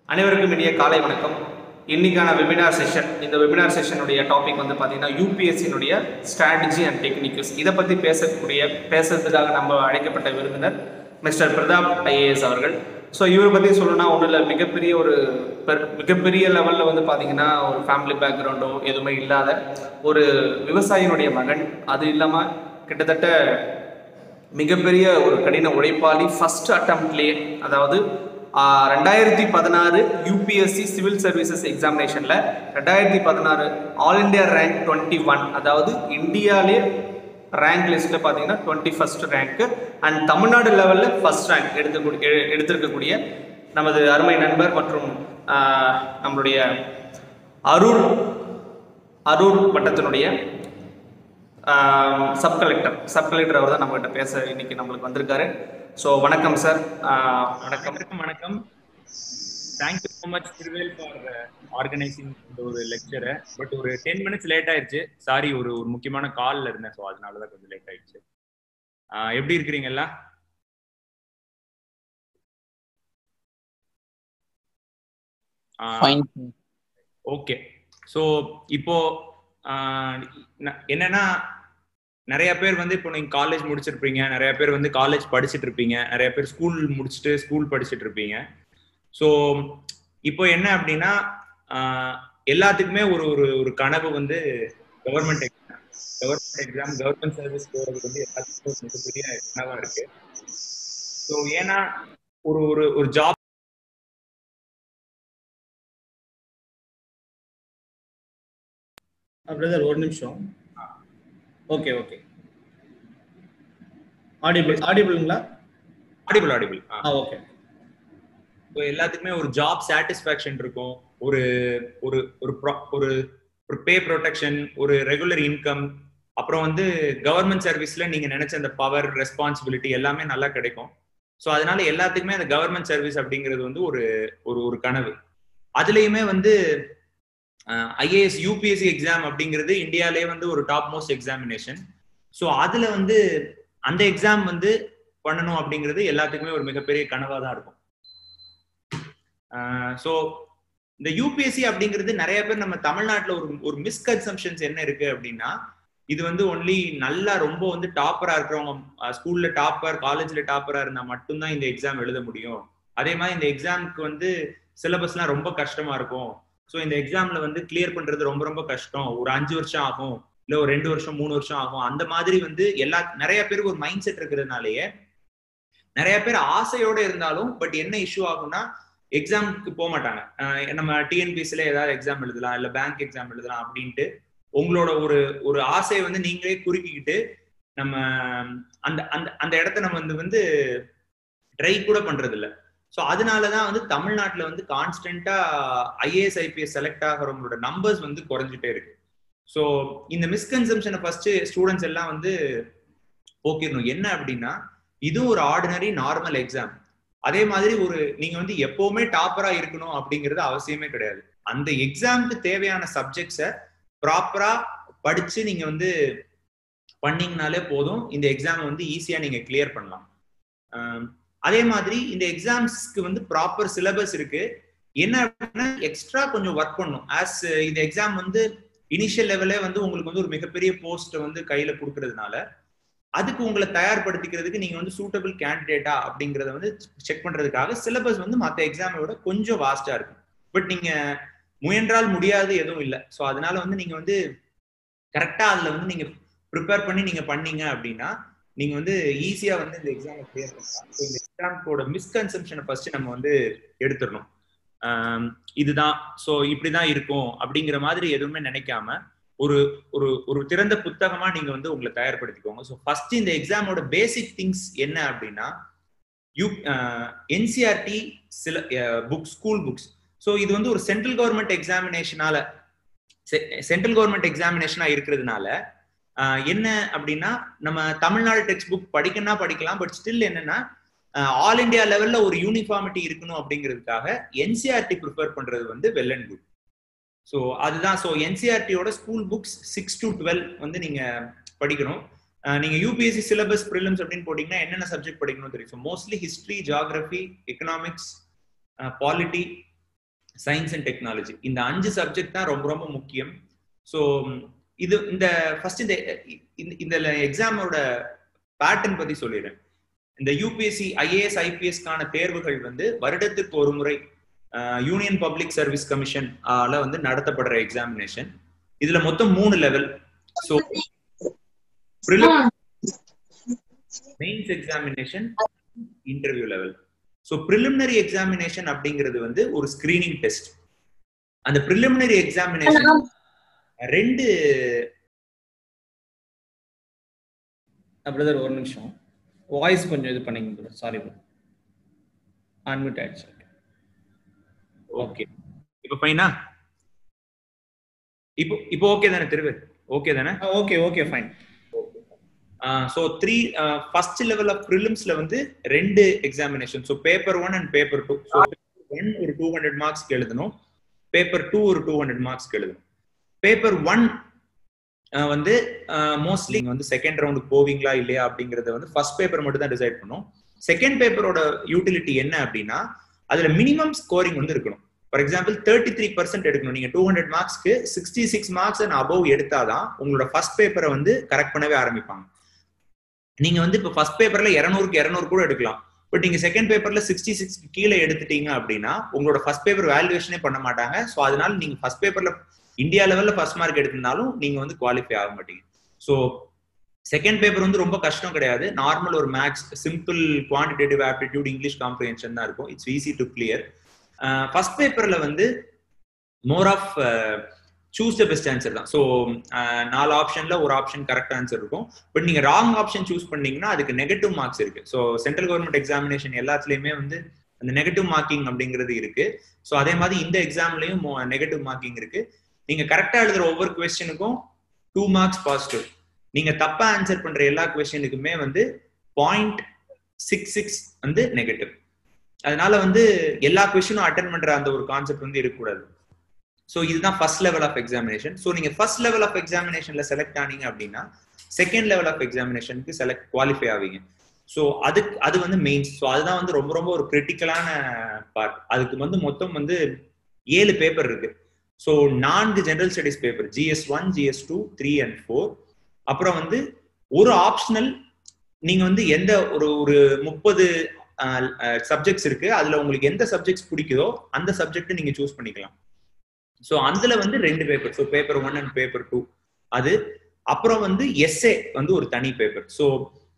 அனைவருக்கும் இனிய காலை வணக்கம். இன்னைக்கான வெபினார் செஷன், இந்த வெபினார் செஷனுடைய டாபிக் வந்து பார்த்தீங்கன்னா யூபிஎஸ்சியினுடைய ஸ்ட்ராட்டஜி அண்ட் டெக்னிக்ஸ். இதை பற்றி பேசுறதுக்காக நம்ம அழைக்கப்பட்ட விருந்தினர் மிஸ்டர் பிரதாப் ஐஏஎஸ் அவர்கள். ஸோ இவரை பற்றி சொல்லணும்னா ஒன்றும் இல்லை, மிகப்பெரிய லெவலில் வந்து பார்த்தீங்கன்னா ஒரு ஃபேமிலி பேக்ரவுண்டோ எதுவுமே இல்லாத ஒரு விவசாயினுடைய மகன். அது இல்லாமல் கிட்டத்தட்ட மிகப்பெரிய ஒரு கடின உழைப்பாளி. ஃபர்ஸ்ட் அட்டம்ப்ட்லேயே, அதாவது 2016 யூபிஎஸ்சி சிவில் சர்வீசஸ் எக்ஸாமினேஷனில் 2016 ஆல் இண்டியா ரேங்க் 21, அதாவது இந்தியாவிலே ரேங்க் லிஸ்ட்டில் பார்த்தீங்கன்னா 21st ரேங்க்கு அண்ட் தமிழ்நாடு லெவலில் ஃபர்ஸ்ட் ரேங்க் எடுத்திருக்கக்கூடிய நமது அருமை நண்பர் மற்றும் நம்மளுடைய அரூர் வட்டத்தினுடைய சப் கலெக்டர் அவர் தான் நம்மகிட்ட பேச இன்னைக்கு நம்மளுக்கு வந்திருக்காரு. ஸோ வணக்கம் சார். வணக்கம். Thank you so much Thiruvel for organising இந்த ஒரு லெக்சரை. பட் ஒரு 10 மினிட்ஸ் லேட் ஆயிடுச்சு. சாரி, ஒரு முக்கியமான காலில் இருந்தேன். ஸோ அதனால தான் கொஞ்சம் லேட் ஆயிடுச்சு. எப்படி இருக்கிறீங்க எல்லாம்? ஓகே. ஸோ இப்போ என்னன்னா, நிறைய பேர் வந்து இப்போ நீங்க காலேஜ் முடிச்சிருப்பீங்க, நிறைய பேர் வந்து காலேஜ் படிச்சுட்டு இருப்பீங்க, நிறைய பேர் ஸ்கூல் முடிச்சுட்டு ஸ்கூல் படிச்சுட்டு இருப்பீங்க. ஸோ இப்போ என்ன அப்படின்னா, எல்லாத்துக்குமே ஒரு கனவு வந்து கவர்மெண்ட் எக்ஸாம் கவர்மெண்ட் சர்வீஸ் போறது வந்து எல்லாத்துக்கும் ஒரு மிகப்பெரிய கனவா இருக்கு. ஸோ ஏன்னா ஒரு ஜாப் பிரதர் ஒரு நிமிஷம். ஓகே ஆடிபிள்ங்களா? ஆடிபிள். ஓகே. ஸோ எல்லாத்துக்குமே ஒரு ஜாப் சாட்டிஸ்ஃபேக்ஷன் இருக்கும், ஒரு ஒரு ஒரு பே ப்ரொடெக்ஷன், ஒரு ரெகுலர் இன்கம், அப்புறம் வந்து கவர்மெண்ட் சர்வீஸ்ல நீங்க நினைச்ச அந்த பவர் ரெஸ்பான்சிபிலிட்டி எல்லாமே நல்லா கிடைக்கும். ஸோ அதனால எல்லாத்துக்குமே அந்த கவர்மெண்ட் சர்வீஸ் அப்படிங்கிறது வந்து ஒரு கனவு. அதுலயுமே வந்து ஐஏஎஸ் யூபிஎஸ்சி எக்ஸாம் அப்படிங்கிறது இந்தியாலே வந்து ஒரு டாப் மோஸ்ட் எக்ஸாமினேஷன். ஸோ அதுல வந்து அந்த எக்ஸாம் வந்து பண்ணணும் அப்படிங்கிறது எல்லாத்துக்குமே ஒரு மிகப்பெரிய கனவா தான் இருக்கும். ஸோ இந்த யூபிஎஸ்சி அப்படிங்கிறது நிறைய பேர் நம்ம தமிழ்நாட்டில் ஒரு மிஸ்கன்செப்ஷன்ஸ் என்ன இருக்கு அப்படின்னா, இது வந்து ஒன்லி நல்லா ரொம்ப வந்து டாப்பரா இருக்கிறவங்க, ஸ்கூல்ல டாப்பர், காலேஜ்ல டாப்பரா இருந்தா மட்டும்தான் இந்த எக்ஸாம் எழுத முடியும். அதே மாதிரி இந்த எக்ஸாமுக்கு வந்து சிலபஸ்லாம் ரொம்ப கஷ்டமா இருக்கும். ஸோ இந்த எக்ஸாம்ல வந்து கிளியர் பண்றது ரொம்ப ரொம்ப கஷ்டம், ஒரு 5 வருஷம் ஆகும், இல்ல ஒரு 2 வருஷம் 3 வருஷம் ஆகும். அந்த மாதிரி வந்து நிறைய பேருக்கு ஒரு மைண்ட் செட் இருக்கிறதுனாலயே நிறைய பேர் ஆசையோட இருந்தாலும் பட் என்ன இஷ்யூ ஆகும்னா, எக்ஸாமுக்கு போக மாட்டாங்க. நம்ம டிஎன்பிஎஸ்சில ஏதாவது எக்ஸாம் எழுதலாம், இல்ல பேங்க் எக்ஸாம் எழுதலாம் அப்படின்ட்டு உங்களோட ஒரு ஆசையை வந்து நீங்களே குறுக்கிக்கிட்டு நம்ம அந்த அந்த அந்த இடத்த நம்ம வந்து ட்ரை கூட பண்றது இல்லை. ஸோ அதனாலதான் வந்து தமிழ்நாட்டில் வந்து கான்ஸ்டன்டா ஐஏஎஸ் ஐபிஎஸ் செலக்ட் ஆகிறவங்களோட நம்பர்ஸ் வந்து குறைஞ்சிட்டே இருக்கு. ஸோ இந்த மிஸ்கன்செப்ஷனை ஃபர்ஸ்ட் ஸ்டூடெண்ட்ஸ் எல்லாம் வந்து போக்கிடணும். என்ன அப்படின்னா, இதுவும் ஒரு ஆர்டினரி நார்மல் எக்ஸாம். அதே மாதிரி நீங்க வந்து எப்பவுமே டாப்பரா இருக்கணும் அப்படிங்கிறது அவசியமே கிடையாது. அந்த எக்ஸாமுக்கு தேவையான சப்ஜெக்ட்ஸை ப்ராப்பரா படிச்சு நீங்க வந்து பண்ணீங்கனாலே போதும், இந்த எக்ஸாம் வந்து ஈஸியா நீங்க கிளியர் பண்ணலாம். அதே மாதிரி இந்த எக்ஸாம்ஸ்க்கு வந்து ப்ராப்பர் சிலபஸ் இருக்கு. என்ன அப்படின்னா, எக்ஸ்ட்ரா கொஞ்சம் ஒர்க் பண்ணும். இந்த எக்ஸாம் வந்து இனிஷியல் லெவலே வந்து உங்களுக்கு வந்து ஒரு மிகப்பெரிய போஸ்ட் வந்து கையில கொடுக்கறதுனால அதுக்கு உங்களை தயார்படுத்திக்கிறதுக்கு நீங்க வந்து சூட்டபிள் கேண்டிடேட்டா அப்படிங்கறத வந்து செக் பண்றதுக்காக சிலபஸ் வந்து மற்ற எக்ஸாமை விட கொஞ்சம் வாஸ்டா இருக்கும். பட் நீங்க முயன்றால் முடியாது எதுவும் இல்லை. ஸோ அதனால வந்து நீங்க வந்து கரெக்டா அதுல வந்து நீங்க ப்ரிப்பேர் பண்ணி நீங்க பண்ணீங்க அப்படின்னா நீங்க வந்து ஈஸியா வந்து இந்த எக்ஸாமை கிளியர் பண்ணலாம். ஸோ இந்த எக்ஸாமோட மிஸ்கன்செப்ஷனை ஃபர்ஸ்ட் நம்ம வந்து எடுத்துடணும். இதுதான், ஸோ இப்படிதான் இருக்கும் அப்படிங்கிற மாதிரி எதுவுமே நினைக்காம ஒரு திறந்த புத்தகமா நீங்க வந்து உங்களை தயார்படுத்திக்கோங்க. ஸோ ஃபர்ஸ்ட் இந்த எக்ஸாமோட பேசிக் திங்ஸ் என்ன அப்படின்னா, என்சிஆர்டி சில புக்ஸ், ஸ்கூல் புக்ஸ். ஸோ இது வந்து ஒரு சென்ட்ரல் கவர்மெண்ட் எக்ஸாமினேஷனா இருக்கிறதுனால என்ன அப்படின்னா, நம்ம தமிழ்நாடு டெக்ஸ்ட் புக் படிக்கலாம். பட் ஸ்டில் என்னன்னா, ஆல் இண்டியா லெவல்ல ஒரு யூனிஃபார்மிட்டி இருக்கணும் அப்படிங்கிறதுக்காக என்சிஆர்டி ப்ரிஃபர் பண்றது வந்து வெல் அண்ட் குட். ஸோ அதுதான். ஸோ என்சிஆர்டியோட ஸ்கூல் புக்ஸ் 6 to 12 வந்து நீங்க படிக்கணும். நீங்க யூபிஎஸ்சி சிலபஸ் ப்ரிலிம்ஸ் அப்படின்னு போட்டீங்கன்னா என்னென்ன சப்ஜெக்ட் படிக்கணும் தெரியும். So mostly history, geography, economics, polity, science and technology. இந்த 5 சப்ஜெக்ட் தான் ரொம்ப ரொம்ப முக்கியம். ஸோ இது இந்த ஃபர்ஸ்ட் இந்த எக்ஸாமோட பேட்டர்ன் பத்தி சொல்லிடுறேன். இந்த யூபிஎஸ்சி ஐஏஎஸ் ஐபிஎஸ்க்கான தேர்வுகள் வந்து வருடத்துக்கு ஒரு முறை யூனியன் பப்ளிக் சர்வீஸ் கமிஷன் வந்து நடத்தப்படுற எக்ஸாமினேஷன். இதுல மொத்தம் 3 level. So mains examination, interview level. So preliminary examination அப்படிங்கிறது வந்து ஒரு ஸ்கிரீனிங் டெஸ்ட். அந்த ப்ரிலிமினரி எக்ஸாமினேஷன் 2 பிரதர் ஒரு நிமிஷம், வாய்ஸ் கொஞ்சம் இது பண்ணீங்க பிரதர், சாரி ப்ரோ, அன்மியூட் ஆயிடுச்சு. ஓகே, இப்போ ஃபைனா? இப்போ ஓகே தானே திருவே? ஓகே தானே? Okay okay fine. So first level of ப்ரிலிம்ஸ்ல வந்து 2 examination. So paper 1 and paper 2. So paper 1 ஒரு 200 மார்க்ஸ்க்கு எழுதணும், பேப்பர் 2 ஒரு 200 மார்க்ஸ்க்கு எழுதணும். பேப்பர் 1 வந்து மோஸ்ட்லி வந்து செகண்ட் ரவுண்டுக்கு போவீங்களா இல்லையா அப்படிங்கறத வந்து ஃபர்ஸ்ட் பேப்பர் மட்டும் தான் டிசைட் பண்ணும். செகண்ட் பேப்பரோட யூட்டிலிட்டி என்ன அப்படின்னா, அதுல மினிமம் ஸ்கோரிங் வந்து இருக்கணும். ஃபார் எக்ஸாம்பிள் 33% எடுக்கணும். நீங்க 200 மார்க்ஸ்க்கு 66 மார்க்ஸ் அண்ட் அபவ் எடுத்தாதான் உங்களோட ஃபர்ஸ்ட் பேப்பரை வந்து கரெக்ட் பண்ணவே ஆரம்பிப்பாங்க. நீங்க வந்து இப்போ ஃபர்ஸ்ட் பேப்பர்ல 200க்கு 200 கூட எடுக்கலாம். பட் நீங்க செகண்ட் பேப்பர்ல 66 கீழே எடுத்துட்டீங்க அப்படின்னா உங்களோட ஃபர்ஸ்ட் பேப்பர் வேல்யூவேஷனே பண்ண மாட்டாங்க. ஸோ அதனால நீங்க ஃபர்ஸ்ட் பேப்பர்ல இந்தியா லெவல்ல ஃபர்ஸ்ட் மார்க் எடுத்திருந்தாலும் நீங்க வந்து குவாலிஃபை ஆக மாட்டீங்க. ஸோ செகண்ட் பேப்பர் வந்து ரொம்ப கஷ்டம் கிடையாது. நார்மல் ஒரு maths, simple quantitative aptitude, English comprehension தான் இருக்கும். It's easy to clear. First பேப்பர்ல வந்து more of choose the best answer தான். ஸோ 4 ஆப்ஷன்ல ஒரு ஆப்ஷன் கரெக்ட் ஆன்சர் இருக்கும். பட் நீங்க ராங் ஆப்ஷன் சூஸ் பண்ணீங்கன்னா அதுக்கு நெகட்டிவ் மார்க்ஸ் இருக்கு. ஸோ சென்ட்ரல் கவர்மெண்ட் எக்ஸாமினேஷன் எல்லாத்துலயுமே வந்து அந்த நெகட்டிவ் மார்க்கிங் அப்படிங்கிறது இருக்கு. ஸோ அதே மாதிரி இந்த எக்ஸாம்லயும் நெகட்டிவ் மார்க்கிங் இருக்கு. நீங்க கரெக்டா எழுதுற ஒவ்வொரு கொஸ்டினுக்கும் 2 மார்க்ஸ் பாசிட்டிவ். நீங்க தப்பா ஆன்சர் பண்ற எல்லா கொஸ்டினுக்குமே வந்து 0.66 வந்து நெகட்டிவ். அதனால வந்து எல்லா கொஸ்டினும் அட்டென்ட் பண்ற அந்த ஒரு கான்செப்ட் வந்து இருக்கக்கூடாது. ஸோ இதுதான் first level of examination. So நீங்க ஃபர்ஸ்ட் லெவல் ஆஃப் எக்ஸாமினேஷன்ல செலக்ட் ஆனீங்க அப்படின்னா செகண்ட் லெவல் ஆஃப் எக்ஸாமினேஷனுக்கு குவாலிஃபை ஆவீங்க. ஸோ அது வந்து மெயின்ஸ். ஸோ அதுதான் வந்து ரொம்ப ரொம்ப ஒரு கிரிட்டிக்கலான பார்ட். அதுக்கு வந்து மொத்தம் வந்து 7 பேப்பர் இருக்கு. So 4 general studies paper, GS1, GS2, 3 and 4. அப்புறம் வந்து ஒரு ஆப்ஷனல். நீங்க வந்து எந்த ஒரு 30 சப்ஜெக்ட்ஸ் இருக்கு, அதுல உங்களுக்கு எந்த சப்ஜெக்ட்ஸ் பிடிக்குதோ அந்த சப்ஜெக்ட் நீங்க சூஸ் பண்ணிக்கலாம். ஸோ அதுல வந்து 2 paper. So paper 1 and paper 2 அது. அப்புறம் வந்து எஸ்ஏ வந்து ஒரு தனி பேப்பர். ஸோ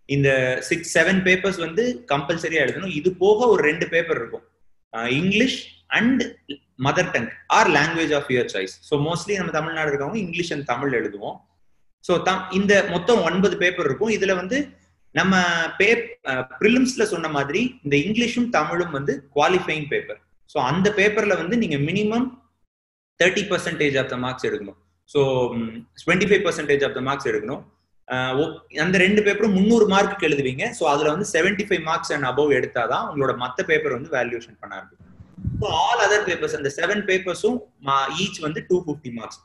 இந்த 6-7 பேப்பர்ஸ் வந்து கம்பல்சரியா எழுதணும். இது போக ஒரு 2 பேப்பர் இருக்கும், English and mother tongue or language of your choice. So mostly நம்ம தமிழ்நாடு இருக்கவங்க இங்கிலீஷ் அண்ட் தமிழ் எழுதுவோம். ஸோ இந்த மொத்தம் 9 பேப்பர் இருக்கும். இதுல வந்து நம்ம ப்ரிலிம்ஸ்ல சொன்ன மாதிரி இந்த இங்கிலீஷும் தமிழும் வந்து குவாலிஃபைங் பேப்பர். ஸோ அந்த பேப்பர்ல வந்து நீங்க மினிமம் 30% ஆஃப் த மார்க்ஸ் எடுக்கணும். ஸோ 25% ஆஃப் த மார்க்ஸ் எடுக்கணும். அந்த 2 பேப்பரும் 300 மார்க்கு எழுதுவீங்க. ஸோ அதுல வந்து 75 மார்க்ஸ் அண்ட் அபவ் எடுத்தாதான் உங்களோட மற்ற பேப்பர் வந்து வேல்யூஷன் பண்ண இருக்கும். ஸோ ஆல் அதர் பேப்பர்ஸ் அந்த 7 பேப்பர்ஸும் ஈச் வந்து 250 மார்க்ஸ்.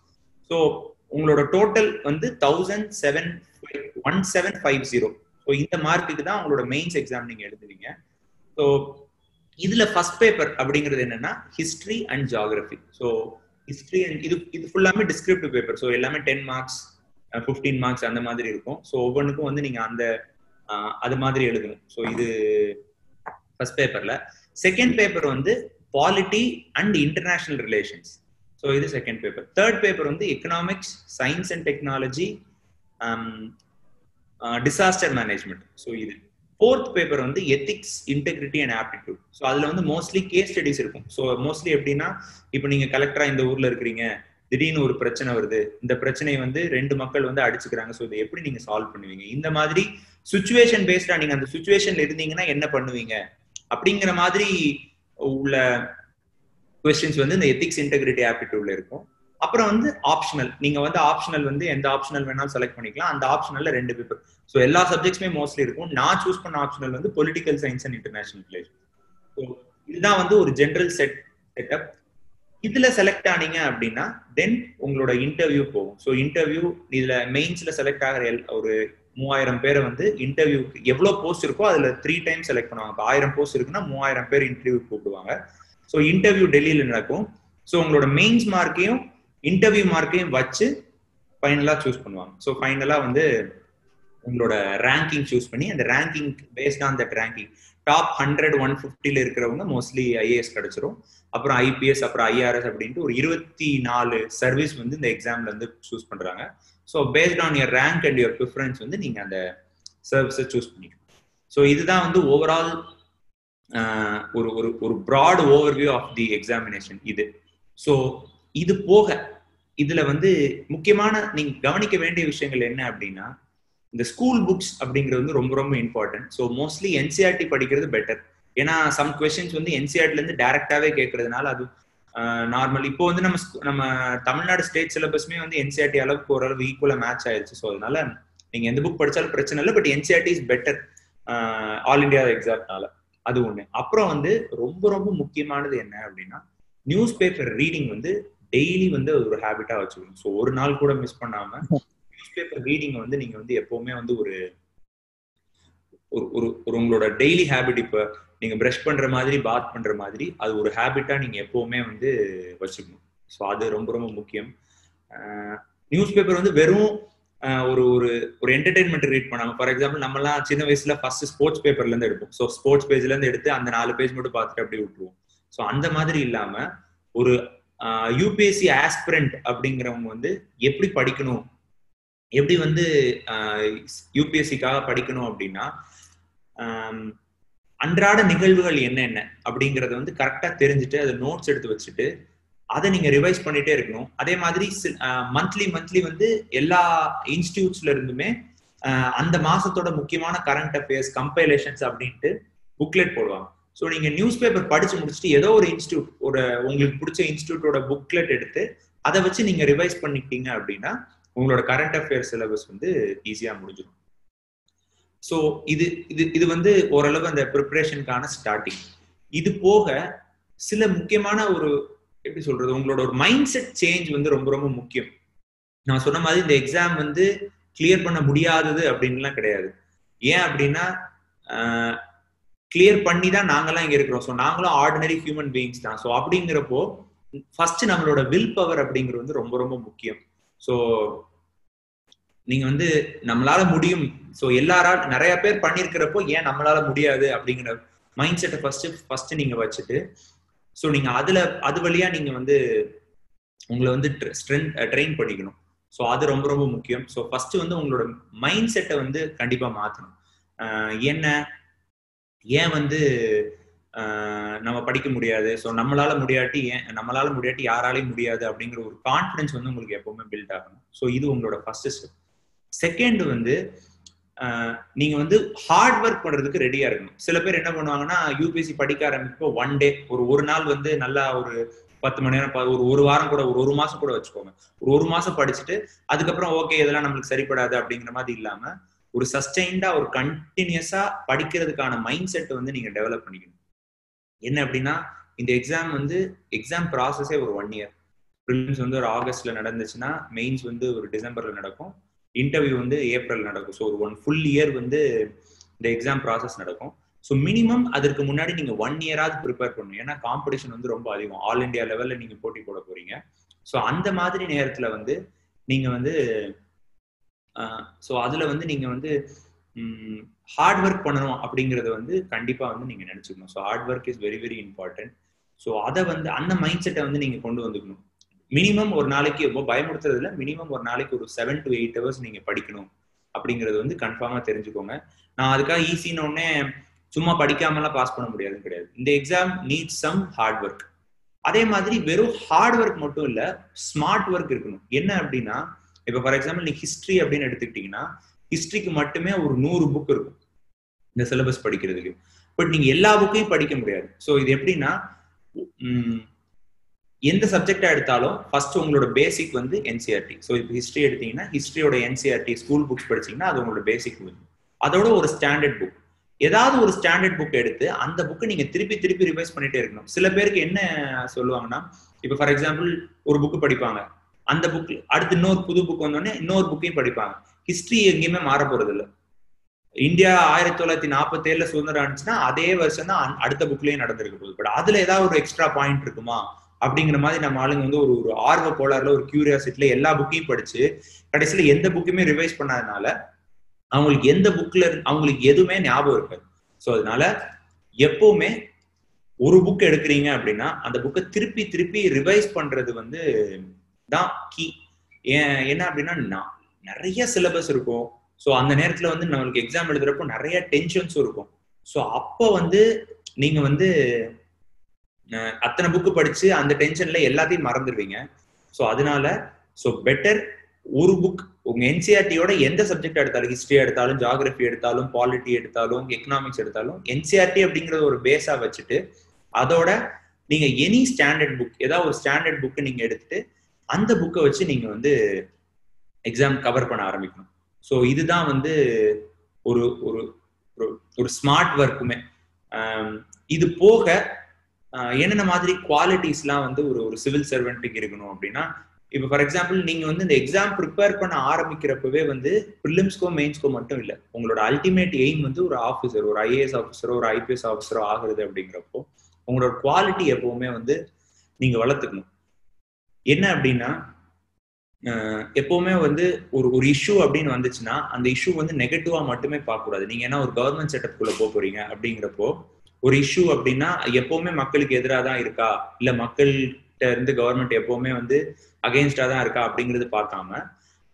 ஸோ உங்களோட டோட்டல் வந்து 1750. ஸோ இந்த மார்க்குக்கு தான் உங்களோட மெயின்ஸ் எக்ஸாம் நீங்க எழுதுவீங்க. ஸோ இதுல ஃபர்ஸ்ட் பேப்பர் அப்படிங்கிறது என்னன்னா history and geography. So history and இது ஃபுல்லாமே டிஸ்கிரிப்டிவ் பேப்பர். ஸோ எல்லாமே 10 மார்க்ஸ் 15 மார்க்ஸ் அந்த மாதிரி இருக்கும். ஸோ ஒவ்வொன்றுக்கும் வந்து நீங்க அது மாதிரி எழுதணும். ஸோ இது ஃபர்ஸ்ட் பேப்பர்ல. செகண்ட் பேப்பர் வந்து polity and international relations. So இது செகண்ட் பேப்பர். தேர்ட் பேப்பர் வந்து economics, science and technology, disaster management. So இது. ஃபோர்த் பேப்பர் வந்து ethics, integrity and aptitude. So அதுல வந்து மோஸ்ட்லி கேஸ் ஸ்டடிஸ் இருக்கும். ஸோ மோஸ்ட்லி எப்படின்னா, இப்போ நீங்க கலெக்டரா இந்த ஊர்ல இருக்கிறீங்க, திடீர்னு ஒரு பிரச்சனை வருது, இந்த பிரச்சனையை வந்து 2 மக்கள் வந்து அடிச்சுக்கிறாங்க, ஸோ இதை எப்படி நீங்க சால்வ் பண்ணுவீங்க, இந்த மாதிரி சுச்சுவேஷன் பேஸ்டா நீங்க அந்த சுச்சுவேஷன்ல இருந்தீங்கன்னா என்ன பண்ணுவீங்க அப்படிங்கிற மாதிரி உள்ள கொஸ்டின்ஸ் வந்து இந்த எத்திக்ஸ், இன்டெகிரிட்டி, ஆப்டிடியூட்ல இருக்கும். அப்புறம் வந்து ஆப்ஷனல். நீங்க வந்து ஆப்ஷனல் வந்து எந்த ஆப்ஷனல் வேணாலும் செலக்ட் பண்ணிக்கலாம். அந்த ஆப்ஷனல்ல 2 பேப்பர். ஸோ எல்லா சப்ஜெக்ட்ஸுமே மோஸ்ட்லி இருக்கும். நான் சூஸ் பண்ண ஆப்ஷனல் வந்து political science and international relation. So இதுதான் வந்து ஒரு ஜெனரல் செட்டப். இதுல செலக்ட் ஆனீங்க அப்படின்னா தென் உங்களோட இன்டர்வியூ போகும். ஸோ இன்டர்வியூ இதுல மெயின்ஸ்ல செலக்ட் ஆகிற ஒரு 3000 பேரை வந்து இன்டர்வியூக்கு எவ்வளவு போஸ்ட் இருக்கோ அதுல 3 டைம் செலக்ட் பண்ணுவாங்க. இப்போ 1000 போஸ்ட் இருக்குன்னா 3000 பேர் இன்டர்வியூ கூப்பிடுவாங்க. ஸோ இன்டர்வியூ டெல்லியில நடக்கும். ஸோ உங்களோட மெயின்ஸ் மார்க்கையும் இன்டர்வியூ மார்க்கையும் வச்சு ஃபைனலாக சூஸ் பண்ணுவாங்க. ஸோ ஃபைனலாக வந்து உங்களோட ரேங்கிங் சூஸ் பண்ணி அந்த ranking based on that ranking top 100-150 இருக்கிறவங்க மோஸ்ட்லி ஐஏஎஸ் கிடைச்சிரும். அப்புறம் ஐபிஎஸ், அப்புறம் ஐஆர்எஸ் அப்படின்ட்டு ஒரு 24 சர்வீஸ் வந்து இந்த எக்ஸாம்ல வந்து சூஸ் பண்றாங்க. So based on your rank and your preference வந்து நீங்க அந்த சர்வீஸை சூஸ் பண்ணிக்கணும். ஸோ இதுதான் வந்து ஓவரால் ஒரு ஒரு ஒரு broad overview of the examination இது. ஸோ இது போக இதுல வந்து முக்கியமான நீங்க கவனிக்க வேண்டிய விஷயங்கள் என்ன அப்படின்னா, இந்த ஸ்கூல் புக்ஸ் அப்படிங்கிறது வந்து ரொம்ப ரொம்ப இம்பார்ட்டன்ட். ஸோ மோஸ்ட்லி என்சிஆர்டி படிக்கிறது பெட்டர். ஏன்னா சம் கொஸ்டின்ஸ் வந்து என்சிஆர்டில இருந்து டைரக்டாவே கேட்கறதுனால அது நார்மல். இப்போ வந்து நம்ம தமிழ்நாடு ஸ்டேட் சிலபஸ்மே வந்து என்சிஆர்டி அளவுக்கு ஓரளவு ஈக்குவலா மேட்ச் ஆயிடுச்சு. ஸோ அதனால நீங்க எந்த புக் படிச்சாலும் பிரச்சனை இல்லை. But NCERT is better all India எக்ஸாம்னால. அது ஒண்ணு. அப்புறம் வந்து ரொம்ப ரொம்ப முக்கியமானது என்ன அப்படின்னா, நியூஸ் பேப்பர் ரீடிங் வந்து டெய்லி வந்து ஒரு ஹேபிட்டா வச்சுக்கணும். ஸோ ஒரு நாள் கூட மிஸ் பண்ணாம நியூஸ் பேப்பர் ரீடிங் வந்து நீங்க வந்து எப்பவுமே வந்து ஒரு ஒரு உங்களோட டெய்லி ஹேபிட். இப்போ நீங்க பிரஷ் பண்ற மாதிரி, பாத் பண்ற மாதிரி அது ஒரு ஹேபிட்டா நீங்க எப்பவுமே வந்து வச்சுக்கணும். ஸோ அது ரொம்ப ரொம்ப முக்கியம். நியூஸ் பேப்பர் வந்து வெறும் ஒரு ஒரு ஒரு என்டர்டைன்மெண்ட் ரீட் பண்ணாம, ஃபார் எக்ஸாம்பிள் நம்மலாம் சின்ன வயசுல ஃபர்ஸ்ட் ஸ்போர்ட்ஸ் பேப்பர்ல இருந்து எடுப்போம். ஸோ ஸ்போர்ட்ஸ் பேஜ்ல இருந்து எடுத்து அந்த 4 பேஜ் மட்டும் பார்த்துட்டு அப்படியே விட்டுருவோம். ஸோ அந்த மாதிரி இல்லாம ஒரு யூபிஎஸ்சி ஆஸ்பிரண்ட் அப்படிங்கிறவங்க வந்து எப்படி படிக்கணும், எப்படி வந்து யூபிஎஸ்சிக்காக படிக்கணும் அப்படின்னா, அன்றாட நிகழ்வுகள் என்னென்ன அப்படிங்கறத வந்து கரெக்டா தெரிஞ்சுட்டு அதை நோட்ஸ் எடுத்து வச்சுட்டு அதை நீங்க ரிவைஸ் பண்ணிட்டே இருக்கணும். அதே மாதிரி மந்த்லி வந்து எல்லா இன்ஸ்டிடியூட்ஸ்ல இருந்துமே அந்த மாசத்தோட முக்கியமான கரண்ட் அஃபேர்ஸ் கம்பைலேஷன்ஸ் அப்படின்ட்டு புக்லெட் போடுவாங்க. ஸோ நீங்க நியூஸ் பேப்பர் படிச்சு முடிச்சுட்டு ஏதோ ஒரு இன்ஸ்டியூட் உங்களுக்கு பிடிச்ச இன்ஸ்டியூட்டோட புக்லெட் எடுத்து அதை வச்சு நீங்க ரிவைஸ் பண்ணிக்கிட்டீங்க அப்படின்னா உங்களோட கரண்ட் அஃபேர்ஸ் சிலபஸ் வந்து ஈஸியா முடிஞ்சிடும். ஸோ இது வந்து ஓரளவு அந்த ப்ரிப்பரேஷனுக்கான ஸ்டார்டிங். இது போக சில முக்கியமான ஒரு எப்படி சொல்றது, உங்களோட ஒரு மைண்ட் செட் சேஞ்ச் வந்து ரொம்ப ரொம்ப முக்கியம். நான் சொன்ன மாதிரி இந்த எக்ஸாம் வந்து கிளியர் பண்ண முடியாதது அப்படின்லாம் கிடையாது. ஏன் அப்படின்னா கிளியர் பண்ணி தான் நாங்கெல்லாம் இங்க இருக்கிறோம். ஸோ நாங்களும் ஆர்டினரி ஹியூமன் பீயிங்ஸ் தான். ஸோ அப்படிங்கிறப்போ ஃபர்ஸ்ட் நம்மளோட வில் பவர் அப்படிங்கிறது வந்து ரொம்ப ரொம்ப முக்கியம். ஸோ நீங்க வந்து நம்மளால முடியும், ஸோ நிறைய பேர் பண்ணிருக்கிறப்போ ஏன் நம்மளால முடியாது அப்படிங்கிற மைண்ட் செட்டை ஃபர்ஸ்ட் நீங்க வச்சுட்டு, ஸோ நீங்க அது வழியா நீங்க வந்து உங்களை வந்து ட்ரெயின் பண்ணிக்கணும். ஸோ அது ரொம்ப ரொம்ப முக்கியம். ஸோ ஃபர்ஸ்ட் வந்து உங்களோட மைண்ட் செட்டை வந்து கண்டிப்பா மாத்தணும். ஏன் வந்து நம்ம படிக்க முடியாது, ஸோ நம்மளால முடியாட்டி யாராலையும் முடியாது அப்படிங்கிற ஒரு கான்ஃபிடன்ஸ் வந்து உங்களுக்கு எப்பவுமே பில்ட் ஆகணும். ஸோ இது உங்களோட ஃபர்ஸ்ட் ஸ்டெப். செகண்ட் வந்து நீங்க வந்து ஹார்ட் ஒர்க் பண்றதுக்கு ரெடியா இருக்கணும். சில பேர் என்ன பண்ணுவாங்கன்னா, யூபிஎஸ்சி படிக்க ஆரம்பிப்போ ஒன் டே ஒரு நாள் வந்து நல்லா ஒரு 10 மணி நேரம், ஒரு வாரம் கூட, ஒரு மாசம் கூட வச்சுக்கோங்க. ஒரு மாசம் படிச்சுட்டு அதுக்கப்புறம் ஓகே இதெல்லாம் நம்மளுக்கு சரிப்படாது அப்படிங்கிற மாதிரி இல்லாம ஒரு சஸ்டெயின்டா ஒரு கண்டினியூஸா படிக்கிறதுக்கான மைண்ட் செட் வந்து நீங்க டெவலப் பண்ணிக்கணும். என்ன அப்படின்னா, இந்த எக்ஸாம் ப்ராசஸே ஒரு 1 இயர். ப்ரிலிம்ஸ் வந்து ஒரு ஆகஸ்ட்ல நடந்துச்சுன்னா மெயின்ஸ் வந்து ஒரு டிசம்பர்ல நடக்கும், இன்டர்வியூ வந்து ஏப்ரல் நடக்கும். ஸோ ஒரு 1 ஃபுல் இயர் வந்து இந்த எக்ஸாம் ப்ராசஸ் நடக்கும். ஸோ மினிமம் அதற்கு முன்னாடி நீங்க 1 இயராவது ப்ரிப்பேர் பண்ணணும். ஏன்னா காம்படிஷன் வந்து ரொம்ப அதிகம், ஆல் இண்டியா லெவல்ல நீங்க போட்டி போட போறீங்க. ஸோ அந்த மாதிரி நேரத்துல வந்து நீங்க வந்து ஸோ அதுல வந்து நீங்க வந்து ஹார்ட் ஒர்க் பண்ணணும் அப்படிங்கறத வந்து கண்டிப்பா வந்து நீங்க நினைச்சுக்கணும். So hard work is very very important. So அதை வந்து அந்த மைண்ட் செட்டை வந்து நீங்க கொண்டு வந்துக்கணும். மினிமம் ஒரு நாளைக்கு பயமுடுத்துறதுல மினிமம் ஒரு நாளைக்கு ஒரு 7 to 8 hours நீங்க படிக்கணும் அப்படிங்கறது வந்து கன்ஃபார்மா தெரிஞ்சுக்கோங்க. நான் அதுக்காக ஈஸின்னு ஒன்னே சும்மா படிக்காமலாம் பாஸ் பண்ண முடியாதுன்னு கிடையாது. இந்த exam needs some hard work. அதே மாதிரி வெறும் ஹார்ட் ஒர்க் மட்டும் இல்ல, ஸ்மார்ட் ஒர்க் இருக்கணும். என்ன அப்படின்னா, இப்ப ஃபார் எக்ஸாம்பிள் நீ ஹிஸ்டரி அப்படின்னு எடுத்துக்கிட்டீங்கன்னா, ஹிஸ்டரிக்கு மட்டுமே ஒரு 100 புக் இருக்கும் இந்த சிலபஸ் படிக்கிறதுக்கு. பட் நீங்க எல்லா புக்கையும் படிக்க முடியாது. ஸோ இது எப்படின்னா, எந்த சப்ஜெக்டா எடுத்தாலும் ஃபர்ஸ்ட் உங்களோட பேசிக் வந்து என்சிஆர்டி. ஸோ இப்போ ஹிஸ்டரி எடுத்தீங்கன்னா ஹிஸ்டரியோட என்சிஆர்டி ஸ்கூல் புக்ஸ் படிச்சீங்கன்னா அது உங்களோட பேசிக் புக். அதோட ஒரு ஸ்டாண்டர்ட் புக், ஏதாவது ஒரு ஸ்டாண்டர்ட் புக் எடுத்து அந்த புக்கை நீங்க திருப்பி ரிவைஸ் பண்ணிட்டே இருக்கணும். சில பேருக்கு என்ன சொல்லுவாங்கன்னா, இப்போ ஃபார் எக்ஸாம்பிள் ஒரு புக்கு படிப்பாங்க, அந்த புக் அடுத்து இன்னொரு புது புக் வந்தோடனே இன்னொரு புக்கையும் படிப்பாங்க. ஹிஸ்டரி எங்கேயுமே மாற போறது இல்லை. இந்தியா 1947 சுதந்திரம் ஆனிச்சுன்னா அதே வருஷம் தான் அடுத்த புக்லயும் நடந்திருக்கு போகுது. பட் அதுல ஏதாவது ஒரு எக்ஸ்ட்ரா பாயிண்ட் இருக்குமா அப்படிங்கிற மாதிரி நம்ம ஆளுங்க வந்து ஒரு ஆர்வ கோளாறுல ஒரு கியூரியாசிட்டில எல்லா புக்கையும் படிச்சு கடைசியில எந்த புக்குமே ரிவைஸ் பண்ணாதனால அவங்களுக்கு எந்த புக்ல அவங்களுக்கு எதுவுமே ஞாபகம் இருக்காது. ஸோ அதனால எப்பவுமே ஒரு புக் எடுக்கிறீங்க அப்படின்னா அந்த புக்கை திருப்பி திருப்பி ரிவைஸ் பண்றது வந்து தான் கீ. என்ன அப்படின்னா நிறைய சிலபஸ் இருக்கும். ஸோ அந்த நேரத்துல வந்து நம்மளுக்கு எக்ஸாம் எழுதுறப்போ நிறைய டென்ஷன்ஸும் இருக்கும். ஸோ அப்போ வந்து நீங்க வந்து அத்தனை புக்கு படிச்சு அந்த டென்ஷன்ல எல்லாத்தையும் மறந்துடுவீங்க. ஸோ அதனால பெட்டர் ஒரு புக் உங்க என்சிஆர்டியோட எந்த சப்ஜெக்ட் எடுத்தாலும், ஹிஸ்டரி எடுத்தாலும், ஜியாகிரபி எடுத்தாலும், பாலிட்டி எடுத்தாலும், எக்கனாமிக்ஸ் எடுத்தாலும், என்சிஆர்டி அப்படிங்கறது ஒரு பேஸா வச்சுட்டு அதோட நீங்க எனி ஸ்டாண்டர்ட் புக், ஏதாவது ஒரு ஸ்டாண்டர்ட் புக் நீங்க எடுத்துட்டு அந்த புக்கை வச்சு நீங்க வந்து எக்ஸாம் கவர் பண்ண ஆரம்பிக்கணும். ஸோ இதுதான் வந்து ஒரு ஒரு ஒரு ஸ்மார்ட் ஒர்க்குமே. இது போக என்னென்ன மாதிரி குவாலிட்டிஸ்லாம் வந்து ஒரு சிவில் சர்வெண்ட்டுக்கு இருக்கணும் அப்படின்னா, இப்போ ஃபார் எக்ஸாம்பிள் நீங்க வந்து இந்த எக்ஸாம் ப்ரிப்பேர் பண்ண ஆரம்பிக்கிறப்பவே வந்து ப்ரிலிம்ஸ்க்கோ மெயின்ஸ்க்கோ மட்டும் இல்லை, உங்களோட அல்டிமேட் எய்ம் வந்து ஒரு ஆஃபீஸர், ஒரு ஐஏஎஸ் ஆஃபீஸரோ ஒரு ஐபிஎஸ் ஆஃபீஸரோ ஆகுறது அப்படிங்கிறப்போ உங்களோட குவாலிட்டி எப்பவுமே வந்து நீங்க வளர்த்துக்கணும். என்ன அப்படின்னா எப்பவுமே வந்து ஒரு இஷ்யூ அப்படின்னு வந்துச்சுன்னா அந்த இஷ்யூ வந்து நெகட்டிவா மட்டுமே பார்க்கக்கூடாது. நீங்க ஏன்னா ஒரு கவர்மெண்ட் செட்டப்குள்ள போறீங்க அப்படிங்கிறப்போ ஒரு இஷ்யூ அப்படின்னா எப்பவுமே மக்களுக்கு எதிராக தான் இருக்கா, இல்ல மக்கள்கிட்ட இருந்து கவர்மெண்ட் எப்பவுமே வந்து அகெயின்ஸ்டா தான் இருக்கா அப்படிங்கிறது பார்க்காம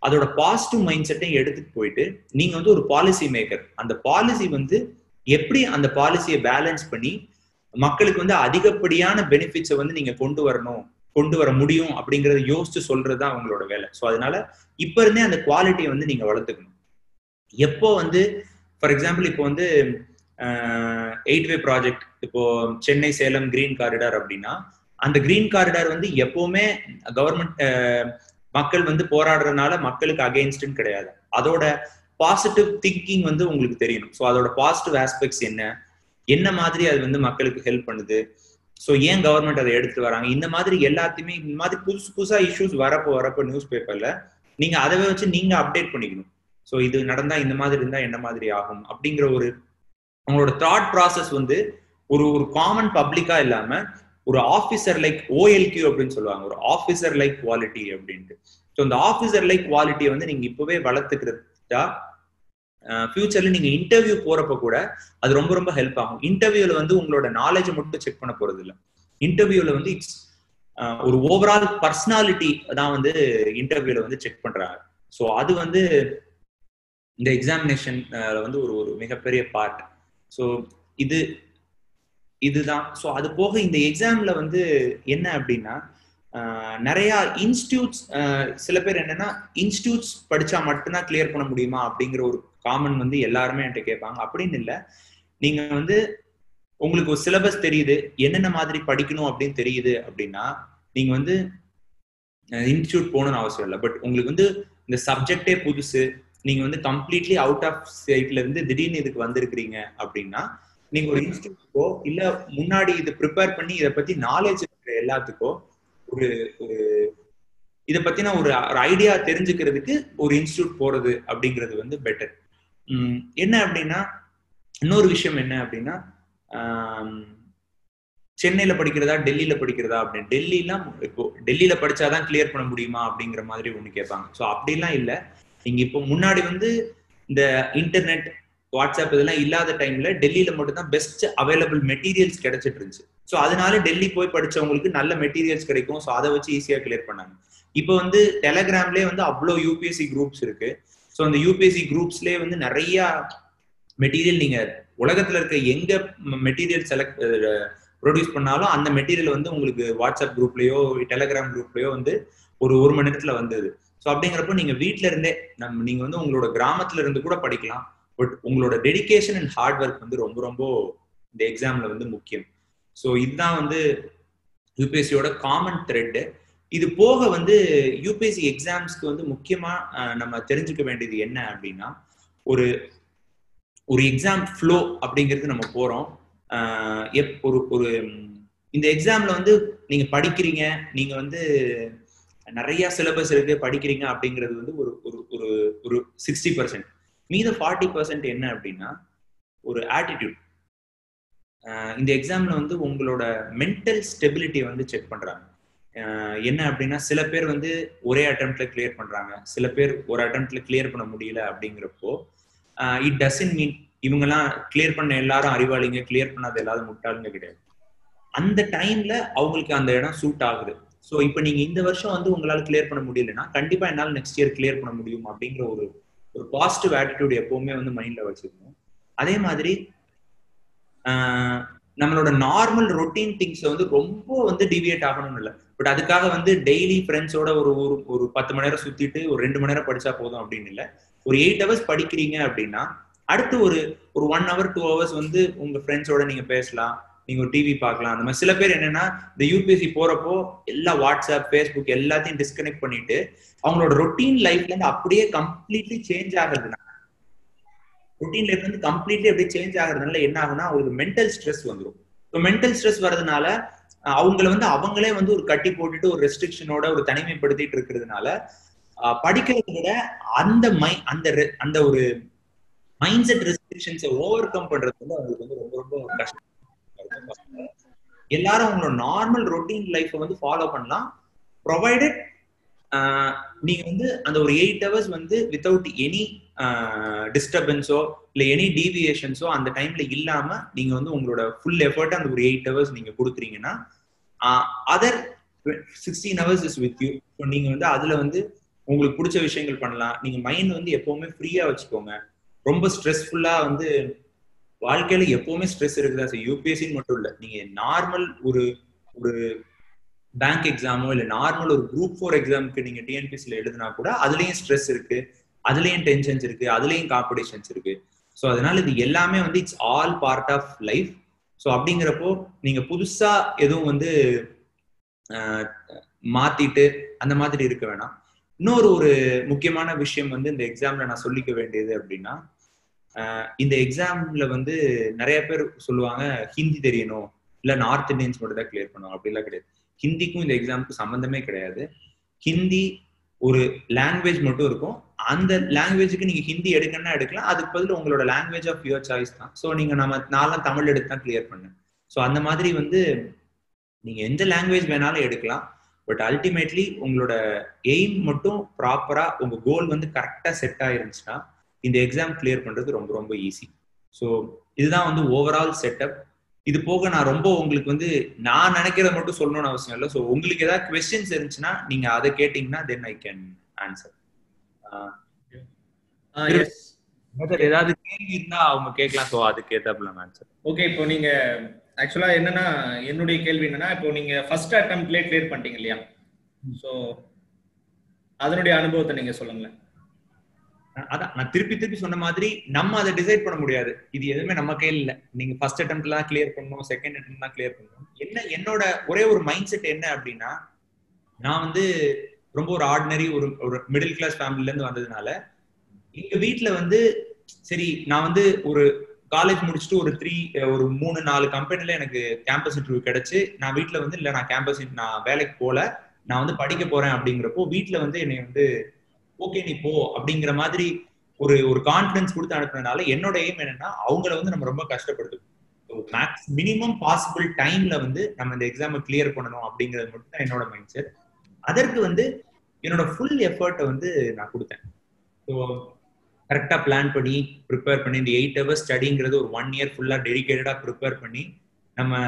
அதோட பாசிட்டிவ் மைண்ட் செட்டையும் எடுத்துட்டு போயிட்டு நீங்க வந்து ஒரு பாலிசி மேக்கர், அந்த பாலிசி வந்து எப்படி அந்த பாலிசியை பேலன்ஸ் பண்ணி மக்களுக்கு வந்து அதிகப்படியான பெனிஃபிட்ஸை வந்து நீங்க கொண்டு வர முடியும் அப்படிங்கறத யோசிச்சு சொல்றதுதான் அவங்களோட வேலை. ஸோ அதனால இப்ப இருந்தே அந்த குவாலிட்டியை வந்து நீங்க வளர்த்துக்கணும். எப்போ வந்து ஃபார் எக்ஸாம்பிள் இப்போ வந்து 8-வே ப்ராஜெக்ட், இப்போ சென்னை சேலம் கிரீன் காரிடார் அப்படின்னா அந்த கிரீன் காரிடார் வந்து எப்பவுமே கவர்மெண்ட் மக்கள் வந்து போராடுறதுனால மக்களுக்கு அகெயின்ஸ்ட்னு கிடையாது. அதோட பாசிட்டிவ் திங்கிங் வந்து உங்களுக்கு தெரியணும். ஸோ அதோட பாசிட்டிவ் ஆஸ்பெக்ட்ஸ் என்ன மாதிரி அது வந்து மக்களுக்கு ஹெல்ப் பண்ணுது, ஸோ ஏன் கவர்மெண்ட் அதை எடுத்துட்டு வராங்க, இந்த மாதிரி எல்லாத்தையுமே இந்த மாதிரி புதுசா இஷ்யூஸ் வரப்போ நியூஸ் பேப்பர்ல நீங்க அதை வச்சு நீங்க அப்டேட் பண்ணிக்கணும். ஸோ இது நடந்தா இந்த மாதிரி இருந்தா என்ன மாதிரி ஆகும் அப்படிங்கிற உங்களோட தாட் ப்ராசஸ் வந்து ஒரு காமன் பப்ளிக்கா இல்லாம ஒரு ஆஃபீஸர் லைக் ஓஎல்கியூ அப்படின்னு சொல்லுவாங்க, ஒரு ஆஃபீஸர் லைக் குவாலிட்டி அப்படின்ட்டு. ஸோ இந்த ஆஃபீஸர் லைக் குவாலிட்டியை வந்து நீங்க இப்பவே வளர்த்துக்கிறதா ஃபியூச்சர்ல நீங்க இன்டர்வியூ போறப்ப கூட அது ரொம்ப ரொம்ப ஹெல்ப் ஆகும். இன்டர்வியூல வந்து உங்களோட நாலேஜ் மட்டும் செக் பண்ண போறது இல்லை, இன்டர்வியூல வந்து இட்ஸ் ஒரு ஓவரால் பர்சனாலிட்டி தான் வந்து இன்டர்வியூல வந்து செக் பண்றாங்க. ஸோ அது வந்து இந்த எக்ஸாமினேஷன் வந்து ஒரு மிகப்பெரிய பார்ட். ஸோ இதுதான். ஸோ அது போக இந்த எக்ஸாம்ல வந்து என்ன அப்படின்னா நிறைய இன்ஸ்டியூட்ஸ், சில பேர் என்னன்னா இன்ஸ்டியூட்ஸ் படிச்சா மட்டும்தான் கிளியர் பண்ண முடியுமா அப்படிங்கிற ஒரு காமன் வந்து எல்லாருமே என்கிட்ட கேட்பாங்க. அப்படின்னு இல்லை, நீங்க வந்து உங்களுக்கு ஒரு சிலபஸ் தெரியுது, என்னென்ன மாதிரி படிக்கணும் அப்படின்னு தெரியுது அப்படின்னா நீங்க வந்து இன்ஸ்டியூட் போகணும்னு அவசியம் இல்லை. பட் உங்களுக்கு வந்து இந்த சப்ஜெக்டே புதுசு, நீங்க வந்து கம்ப்ளீட்லி அவுட் ஆஃப் ஸ்டேட்ல இருந்து திடீர்னு இதுக்கு வந்திருக்கிறீங்க அப்படின்னா நீங்க ஒரு இன்ஸ்டியூட்க்கோ இல்ல முன்னாடி இது ப்ரிப்பேர் பண்ணி இதை பத்தி நாலேஜ் இருக்கிற எல்லாத்துக்கோ ஒரு இதை பத்தின ஒரு ஐடியா தெரிஞ்சுக்கிறதுக்கு ஒரு இன்ஸ்டியூட் போறது அப்படிங்கிறது வந்து பெட்டர். என்ன அப்படின்னா இன்னொரு விஷயம் என்ன அப்படின்னா சென்னையில படிக்கிறதா டெல்லியில படிக்கிறதா அப்படின்னு, டெல்லிலாம் இப்போ டெல்லியில படிச்சாதான் கிளியர் பண்ண முடியுமா அப்படிங்கிற மாதிரி ஒண்ணு கேட்பாங்க. ஸோ அப்படிலாம் இல்லை, நீங்க இப்போ முன்னாடி வந்து இந்த இன்டர்நெட் வாட்ஸ்அப் இதெல்லாம் இல்லாத டைம்ல டெல்லியில மட்டும்தான் பெஸ்ட் அவைலபிள் மெட்டீரியல்ஸ் கிடைச்சிட்டு இருந்துச்சு. ஸோ அதனால டெல்லி போய் படிச்சவங்களுக்கு நல்ல மெட்டீரியல்ஸ் கிடைக்கும். ஸோ அதை வச்சு ஈஸியா கிளியர் பண்ணாங்க. இப்போ வந்து டெலகிராம்லேயே வந்து அவ்வளோ யூபிஎஸ்சி குரூப்ஸ் இருக்கு. ஸோ அந்த யூபிஎஸ்சி குரூப்ஸ்லேயே வந்து நிறைய மெட்டீரியல் நீங்க உலகத்துல இருக்க எங்க மெட்டீரியல் ப்ரொடியூஸ் பண்ணாலும் அந்த மெட்டீரியல் வந்து உங்களுக்கு வாட்ஸ்அப் குரூப்லயோ டெலகிராம் குரூப்லயோ வந்து ஒரு மணி நேரத்துல வந்தது. ஸோ அப்படிங்கிறப்போ நீங்க வீட்டுல இருந்தே நீங்க வந்து உங்களோட கிராமத்துல இருந்து கூட படிக்கலாம். பட் உங்களோட டெடிகேஷன் அண்ட் ஹார்ட் ஒர்க் வந்து ரொம்ப ரொம்ப இந்த எக்ஸாம்ல வந்து முக்கியம். ஸோ இதுதான் வந்து யூபிஎஸ்சியோட காமன் த்ரெட். இது போக வந்து யூபிஎஸ்சி எக்ஸாம்ஸ்க்கு வந்து முக்கியமா நம்ம தெரிஞ்சுக்க வேண்டியது என்ன அப்படின்னா ஒரு எக்ஸாம் ஃப்ளோ அப்படிங்கிறது நம்ம போறோம். ஒரு இந்த எக்ஸாம்ல வந்து நீங்க படிக்கிறீங்க, நீங்க வந்து நிறைய சிலபஸ் இருக்கு படிக்கிறீங்க அப்படிங்கிறது வந்து ஒரு 60%. மீத 40% என்ன அப்படின்னா ஒரு ஆட்டிடியூட். இந்த எக்ஸாம்ல வந்து உங்களோட மென்டல் ஸ்டெபிலிட்டியை வந்து செக் பண்றாங்க. என்ன அப்படின்னா சில பேர் வந்து ஒரே அட்டெம்ப்ட்ல கிளியர் பண்றாங்க, சில பேர் ஒரு அட்டெம்ப்ட்ல கிளியர் பண்ண முடியல. அப்படிங்கிறப்போ இட் டசன்ட் மீன் இவங்கெல்லாம் கிளியர் பண்ண எல்லாரும் அறிவாளிங்க, கிளியர் பண்ணாத எல்லாரும் முட்டாளுங்க கிடையாது. அந்த டைம்ல அவங்களுக்கு அந்த இடம் சூட் ஆகுது. ஸோ இப்போ நீங்க இந்த வருஷம் வந்து உங்களால கிளியர் பண்ண முடியலன்னா கண்டிப்பா என்னால் நெக்ஸ்ட் இயர் கிளியர் பண்ண முடியும் அப்படிங்கிற ஒரு பாசிட்டிவ் ஆட்டிடியூட் எப்பவுமே வந்து மைண்ட்ல வச்சிருக்கணும். அதே மாதிரி நம்மளோட நார்மல் ரொட்டீன் திங்ஸ் வந்து ரொம்ப வந்து டிவியேட் ஆகணும்னு இல்லை. பட் அதுக்காக வந்து டெய்லி ஃப்ரெண்ட்ஸோட ஒரு 10 மணி நேரம் சுத்திட்டு ஒரு 2 மணி நேரம் படிச்சா போதும் அப்படின்னு இல்லை. ஒரு 8 ஹவர்ஸ் படிக்கிறீங்க அப்படின்னா அடுத்து ஒரு 1 hour 2 hours வந்து உங்க ஃப்ரெண்ட்ஸோட நீங்க பேசலாம், நீங்க ஒரு டிவி பார்க்கலாம். அந்த மாதிரி சில பேர் என்னன்னா இந்த யூபிஎஸ்சி போறப்போ எல்லா வாட்ஸ்அப், ஃபேஸ்புக் எல்லாத்தையும் டிஸ்கனெக்ட் பண்ணிட்டு அவங்களோட ரொட்டீன் லைஃப்ல இருந்து அப்படியே கம்ப்ளீட்லி சேஞ்ச் ஆகுறதுனால ரொட்டீன் லைஃப் வந்து கம்ப்ளீட்லி அப்படியே சேஞ்ச் ஆகுறதுனால என்ன ஆகுனா அவங்களுக்கு மென்டல் ஸ்ட்ரெஸ் வந்துடும். ஸோ மென்டல் ஸ்ட்ரெஸ் வர்றதுனால அவங்கள வந்து அவங்களே வந்து ஒரு கட்டி போட்டுட்டு ஒரு ரெஸ்ட்ரிக்ஷனோட ஒரு தனிமைப்படுத்திட்டு இருக்கிறதுனால படிக்கிறத விட அந்த அந்த ஒரு மைண்ட் செட் ரெஸ்ட்ரிக்ஷன்ஸை ஓவர் கம் பண்றது வந்து அவங்களுக்கு வந்து ரொம்ப ரொம்ப கஷ்டம். எல்லாரும் அவங்களோட நார்மல் ரொட்டீன் லைஃப்பை வந்து ஃபாலோ பண்ணலாம், ப்ரொவைடட் நீங்க வந்து அந்த ஒரு 8 hours வந்து வித்தவுட் எனி டிஸ்டர்பன்ஸோ இல்லை எனி டீவியேஷன்ஸோ அந்த டைம்ல இல்லாம நீங்க வந்து உங்களோட ஃபுல் எஃபர்ட் அந்த ஒரு 8 hours நீங்க கொடுக்குறீங்கன்னா other 16 hours is with you. So நீங்க வந்து அதுல வந்து உங்களுக்கு பிடிச்ச விஷயங்கள் பண்ணலாம். நீங்க மைண்ட் வந்து எப்பவுமே ஃப்ரீயா வச்சுக்கோங்க. ரொம்ப ஸ்ட்ரெஸ்ஃபுல்லா வந்து வாழ்க்கையில எப்பவுமே ஸ்ட்ரெஸ் இருக்குதா சார், யூபிஎஸ்சின்னு மட்டும் இல்லை, நீங்க நார்மல் ஒரு ஒரு பேங்க் எக்ஸாமோ இல்லை நார்மல் ஒரு குரூப் 4 எக்ஸாமுக்கு நீங்க டிஎன்பிஎஸ்சியில் எழுதினா கூட அதுலயும் ஸ்ட்ரெஸ் இருக்கு, அதுலயும் டென்ஷன்ஸ் இருக்கு, அதுலயும் காம்படிஷன்ஸ் இருக்கு. ஸோ அதனால இது எல்லாமே வந்து it's all part of life. So அப்படிங்கிறப்போ நீங்க புதுசா எதுவும் வந்து மாத்திட்டு அந்த மாதிரி இருக்க வேணாம். இன்னொரு ஒரு முக்கியமான விஷயம் வந்து இந்த எக்ஸாம்ல நான் சொல்லிக்க வேண்டியது அப்படின்னா, இந்த எக்ஸாம்ல வந்து நிறைய பேர் சொல்லுவாங்க ஹிந்தி தெரியணும், இல்ல நார்த் இந்தியன்ஸ் மட்டும் தான் கிளியர் பண்ணுவோம். அப்படிலாம் கிடையாது. ஹிந்திக்கும் இந்த எக்ஸாமுக்கு சம்பந்தமே கிடையாது. ஹிந்தி ஒரு லாங்குவேஜ் மட்டும் இருக்கும். அந்த லாங்குவேஜுக்கு நீங்க ஹிந்தி எடுக்கணும்னா எடுக்கலாம், அதுக்கு பதில் உங்களோட லாங்குவேஜ் ஆஃப் யுவர் சாய்ஸ் தான். ஸோ நீங்க நான்லாம் தமிழ் எடுத்து தான் கிளியர் பண்ணேன். ஸோ அந்த மாதிரி வந்து நீங்க எந்த லாங்குவேஜ் வேணாலும் எடுக்கலாம். பட் அல்டிமேட்லி உங்களோட எய்ம் மட்டும் ப்ராப்பரா உங்க கோல் வந்து கரெக்டா செட் ஆயிருந்துச்சுன்னா இந்த எக்ஸாம் கிளியர் பண்றது ரொம்ப ரொம்ப ஈஸி. ஸோ இதுதான் வந்து ஓவரால் செட்டப். இது போக நான் ரொம்ப உங்களுக்கு வந்து நான் நினைக்கிறத மட்டும் சொல்லணும்னு அவசியம் இல்லை. ஸோ உங்களுக்கு ஏதாவது கொஸ்டின்ஸ் இருந்துச்சுன்னா நீங்க அதை கேட்டீங்கன்னா தென் ஐ கேன் ஆன்சர். ஏதாவது கேள்வி இருந்தா அவங்க கேட்கலாம். ஸோ அதுக்கு ஏத்தாப்புல ஆன்சர். ஓகே, இப்போ நீங்க ஆக்சுவலா என்னன்னா என்னுடைய கேள்வி என்னன்னா, இப்போ நீங்க ஃபர்ஸ்ட் அட்டெம்ப்ட்லயே கிளியர் பண்ணிட்டீங்க இல்லையா? ஸோ அதனுடைய அனுபவத்தை நீங்க சொல்லுங்களேன். அதான் நான் திருப்பி சொன்ன மாதிரி நம்ம அதை டிசைட் பண்ண முடியாது. இது எதுவுமே நம்ம கையில் இல்லை. நீங்க ஃபர்ஸ்ட் அட்டெம்ப்ட்லாம் கிளியர் பண்ணணும், செகண்ட் அட்டெம்ப்ட்லாம் கிளியர் பண்ணணும். என்னோட ஒரே ஒரு மைண்ட் செட் என்ன அப்படின்னா, நான் வந்து ரொம்ப ஒரு ஆர்டினரி ஒரு மிடில் கிளாஸ் ஃபேமிலில இருந்து வந்ததுனால எங்க வீட்டுல வந்து சரி நான் வந்து ஒரு காலேஜ் முடிச்சுட்டு ஒரு 3-4 கம்பெனில எனக்கு கேம்பஸ் இன்டர்வியூ கிடைச்சு நான் வீட்டுல வந்து இல்ல நான் வேலைக்கு போல, நான் வந்து படிக்க போறேன் அப்படிங்கிறப்போ வீட்டுல வந்து என்னை வந்து ஓகே நீ போ அப்படிங்கிற மாதிரி ஒரு கான்பிடன்ஸ் கொடுத்து அனுப்புனதுனால என்னோட எய்ம் என்னன்னா அவங்கள வந்து நம்ம ரொம்ப கஷ்டப்படுத்தும். மினிமம் பாசிபிள் டைம்ல வந்து நம்ம இந்த எக்ஸாமை கிளியர் பண்ணணும் அப்படிங்கிறது மட்டும் தான் என்னோட மைண்ட் செட். அதற்கு வந்து என்னோட ஃபுல் எஃபர்ட்டை வந்து நான் கொடுத்தேன். ஸோ கரெக்டா பிளான் பண்ணி ப்ரிப்பேர் பண்ணி இந்த 8 hours ஸ்டடிங்கிறது ஒரு 1 year ஃபுல்லா டெடிகேட்டடா ப்ரிப்பேர் பண்ணி நம்ம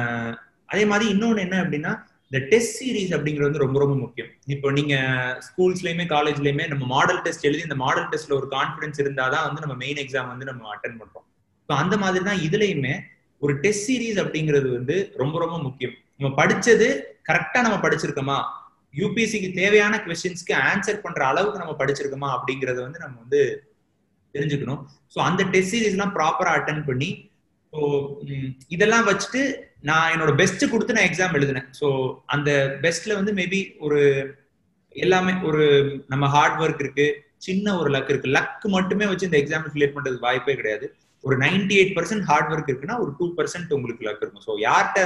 அதே மாதிரி இன்னொன்னு என்ன அப்படின்னா இந்த டெஸ்ட் சீரீஸ் அப்படிங்கிறது வந்து ரொம்ப ரொம்ப முக்கியம். இப்போ நீங்க ஸ்கூல்ஸ்லயுமே காலேஜ்லயுமே நம்ம மாடல் டெஸ்ட் எழுதி இந்த மாடல் டெஸ்ட்ல ஒரு கான்ஃபிடன்ஸ் இருந்தாதான் வந்து நம்ம மெயின் எக்ஸாம் வந்து நம்ம அட்டென்ட் பண்றோம். ஸோ அந்த மாதிரி தான் இதுலயுமே ஒரு டெஸ்ட் சீரீஸ் அப்படிங்கிறது வந்து ரொம்ப ரொம்ப முக்கியம். நம்ம படிச்சது கரெக்டா நம்ம படிச்சிருக்கோமா, யூபிஎஸ்சிக்கு தேவையான கொஸ்டின்ஸ்க்கு ஆன்சர் பண்ற அளவுக்கு நம்ம படிச்சிருக்கோமா அப்படிங்கறத வந்து நம்ம வந்து தெரிஞ்சுக்கணும். ஸோ அந்த டெஸ்ட் சீரீஸ் எல்லாம் ப்ராப்பரா அட்டென்ட் பண்ணி ஸோ இதெல்லாம் வச்சுட்டு நான் என்னோட பெஸ்ட் கொடுத்து நான் எக்ஸாம் எழுதினேன். ஸோ அந்த பெஸ்ட்ல வந்து மேபி ஒரு எல்லாமே ஒரு நம்ம ஹார்ட் ஒர்க் இருக்கு, சின்ன ஒரு லக் இருக்கு. லக் மட்டுமே வச்சு இந்த எக்ஸாம் கிளியர் பண்றது வாய்ப்பே கிடையாது. ஒரு 98% ஹார்ட் ஒர்க் இருக்குன்னா ஒரு 2% உங்களுக்கு லக் இருக்கும். ஸோ யார்கிட்ட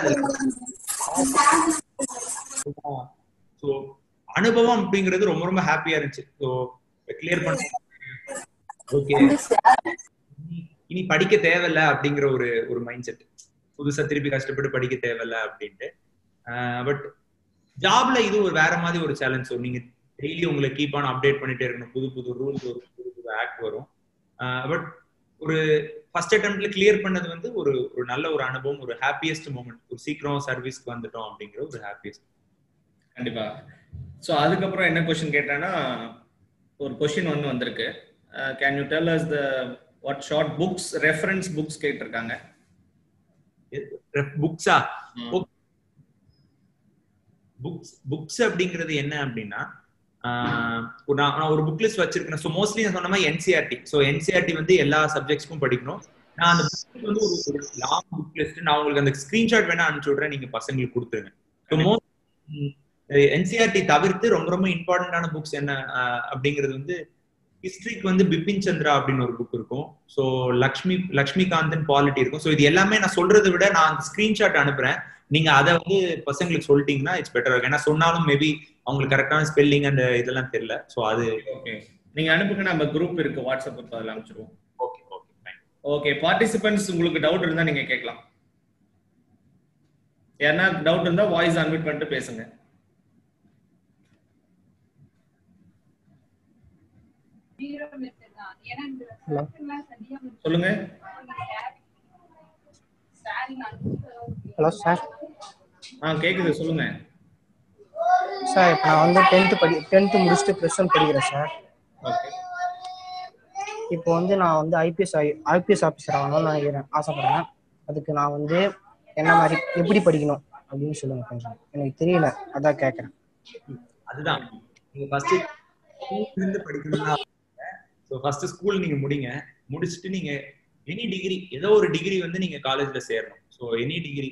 ஸோ அனுபவம் அப்படிங்கிறது ரொம்ப ரொம்ப ஹாப்பியா இருந்துச்சு. ஸோ கிளியர் பண்ண ஓகே இனி படிக்க தேவையில்ல அப்படிங்கிற ஒரு மைண்ட் செட், புதுசா திருப்பி கஷ்டப்பட்டு படிக்க தேவையில்ல அப்படின்ட்டு. பட் ஜாப்ல இது ஒரு வேற மாதிரி ஒரு சேலஞ்ச். ஸோ நீங்க டெய்லி உங்களை கீப் ஆன் அப்டேட் பண்ணிட்டே இருக்கணும். புது புது ரூல்ஸ் வரும், புது புது ஆக்ட் வரும். பட் ஒரு ஃபர்ஸ்ட் அட்டெம்ப்ட்ல கிளியர் பண்ணது வந்து ஒரு ஒரு நல்ல ஒரு அனுபவம், ஒரு ஹாப்பியஸ்ட் மூமெண்ட். ஒரு சீக்கிரம் சர்வீஸ்க்கு வந்துட்டோம் அப்படிங்கிற ஒரு ஹாப்பியஸ்ட். கண்டிப்பா. ஸோ அதுக்கப்புறம் என்ன கொஸ்டின் கேட்டேன்னா, ஒரு கொஸ்டின் ஒன்று வந்திருக்கு. Can you tell us the what short books reference books கேட்டிருக்காங்க. புக்ஸா? புக்ஸ் அப்படிங்கிறது என்ன அப்படின்னா, நான் ஒரு புக் லிஸ்ட் வச்சிருக்கேன். ஸோ மோஸ்ட்லி நான் சொன்ன மாதிரி என்சிஆர்டி. ஸோ என்சிஆர்டி வந்து எல்லா சப்ஜெக்ட்ஸ்க்கும் படிக்கணும். நான் அந்த புக் வந்து ஒரு லாங் புக் லிஸ்ட், நான் உங்களுக்கு அந்த ஸ்கிரீன்ஷாட் வேணா அனுப்பிச்சு விட்றேன், நீங்க பசங்களுக்கு கொடுத்துருங்க. ஸோ என்சிஆர்டி தவிர்த்து ரொம்ப ரொம்ப இம்பார்ட்டன்டான புக்ஸ் என்ன அப்படிங்கிறது வந்து, ஹிஸ்டரிக்கு வந்து பிபின் சந்திரா அப்படின்னு ஒரு புக் இருக்கும். ஸோ லக்ஷ்மிகாந்தன் பாலிட்டி இருக்கும். ஸோ இது எல்லாமே நான் சொல்றதை விட நான் அந்த ஸ்கிரீன்ஷாட் அனுப்புறேன், நீங்க அதை வந்து பசங்களுக்கு சொல்லிட்டீங்கன்னா இட்ஸ் பெட்டர் இருக்கும். ஏன்னா சொன்னாலும் மேபி அவங்களுக்கு கரெக்டான ஸ்பெல்லிங் அந்த இதெல்லாம் தெரியல. ஸோ அது ஓகே, நீங்க அனுப்புங்க, நம்ம குரூப் இருக்கு வாட்ஸ்அப் குரூப், அதில் அனுப்பிச்சிடுவோம். Okay okay fine. Okay, participants உங்களுக்கு டவுட் இருந்தா நீங்க கேட்கலாம். யாருன்னா டவுட் இருந்தா வாய்ஸ் அன்மியூட் பண்ணிட்டு பேசுங்க. சொல்லுங்க. Hello sir. கேக்குது, சொல்லுங்க சார். இப்போ நான் வந்து 10th முடிச்சுட்டு +1 படிக்கிறேன் சார். ஓகே. இப்போ வந்து நான் வந்து ஐபிஎஸ் ஆஃபீஸர் ஆகணும்னு நினைக்கிறேன், ஆசைப்படுறேன். அதுக்கு நான் வந்து என்ன மாதிரி எப்படி படிக்கணும் அப்படின்னு சொல்லுங்க கொஞ்சம், எனக்கு தெரியல, அதான் கேட்குறேன். அதுதான் நீங்க ஃபர்ஸ்ட் ஸ்கூல்ல இருந்து படிக்கணும்னா, ஸோ ஃபர்ஸ்ட் ஸ்கூல் நீங்க முடிச்சுட்டு நீங்க எனி டிகிரி, ஏதோ ஒரு டிகிரி வந்து நீங்க காலேஜ்ல சேரணும். ஸோ எனி டிகிரி,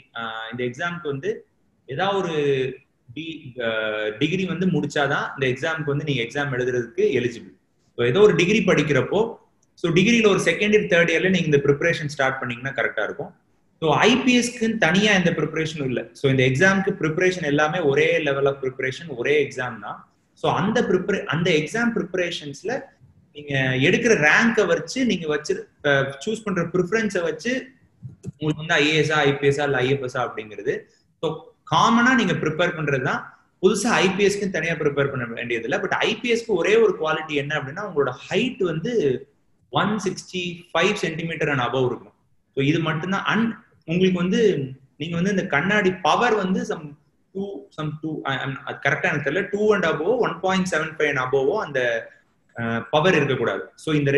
இந்த எக்ஸாமுக்கு வந்து ஏதாவது ஒரு டிகிரி வந்து முடிச்சாதான் இந்த எக்ஸாமுக்கு வந்து நீங்க எக்ஸாம் எழுதுறதுக்கு எலிஜிபிள். ஸோ ஏதோ ஒரு டிகிரி படிக்கிறப்போ, ஸோ டிகிரியில ஒரு செகண்ட் இயர் தேர்ட் இயர்ல நீங்க இந்த ப்ரிப்பரேஷன் ஸ்டார்ட் பண்ணீங்கன்னா கரெக்டா இருக்கும். ஸோ ஐபிஎஸ்க்குன்னு தனியா எந்த ப்ரிப்பரேஷனும் இல்லை. ஸோ இந்த எக்ஸாமுக்கு ப்ரிப்பரேஷன் எல்லாமே ஒரே லெவல் ஆஃப் ப்ரிப்பரேஷன், ஒரே எக்ஸாம் தான். ஸோ அந்த எக்ஸாம் ப்ரிப்பரேஷன்ஸ்ல நீங்க எடுக்கிற ரேங்கை வச்சு, நீங்க சூஸ் பண்ற ப்ரிஃபரன்ஸை வச்சு உங்களுக்கு வந்து ஐஏஎஸ்ஆ ஐபிஎஸ்ஆ இல்ல ஐஎஃப்எஸ்ஆ அப்படிங்கிறது. ஸோ காமனா நீங்க ப்ரிப்பேர் பண்றதுதான். புதுசா ஐபிஎஸ்க்கு தனியா ப்ரிப்பேர் பண்ண வேண்டியது இல்லை. பட் ஐபிஎஸ்க்கு ஒரே ஒரு குவாலிட்டி என்ன அப்படின்னா, உங்களோட ஹைட் வந்து 165 சென்டிமீட்டர் அண்ட் அபவ் இருக்கும். ஸோ இது மட்டும்தான். அண்ட் உங்களுக்கு வந்து நீங்க வந்து இந்த கண்ணாடி பவர் வந்து கரெக்டா எனக்கு தெரியல, 2 and above 1.75 and above அந்த பவர் இருக்கக்கூடாது. ஸோ இந்த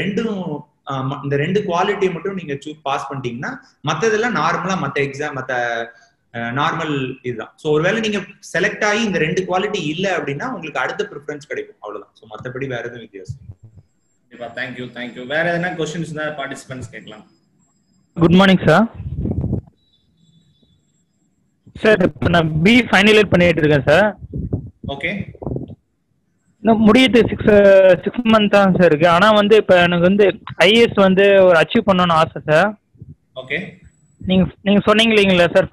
ரெண்டு குவாலிட்டியை மட்டும் நீங்க பாஸ் பண்ணிட்டீங்கன்னா மற்றதெல்லாம் நார்மலா மற்ற நார்மல் இதுதான். ஸோ ஒருவேளை நீங்க செலக்ட் ஆகி இந்த 2 குவாலிட்டி இல்லை அப்படின்னா உங்களுக்கு அடுத்த ப்ரிஃபரன்ஸ் கிடைக்கும், அவ்வளவுதான். ஸோ மற்றபடி வேற எதுவும் வித்தியாசம். தேங்க்யூ. வேற எதனா क्वेश्चंस இருந்தா பார்ட்டிசிபென்ட்ஸ் கேட்கலாம். Good morning sir. சார் இப்போ நான் பி ஃபைனல் இயர் பண்ணிட்டு இருக்கேன் சார். ஓகே. இன்னும் முடியுது 6 months தான் சார் இருக்கு. ஆனா வந்து இப்போ எனக்கு வந்து ஐஏஎஸ் வந்து ஒரு அச்சீவ் பண்ணணும்னு ஆசை சார். ஓகே. நீங்க சொன்னீங்க இல்லைங்களா சார்,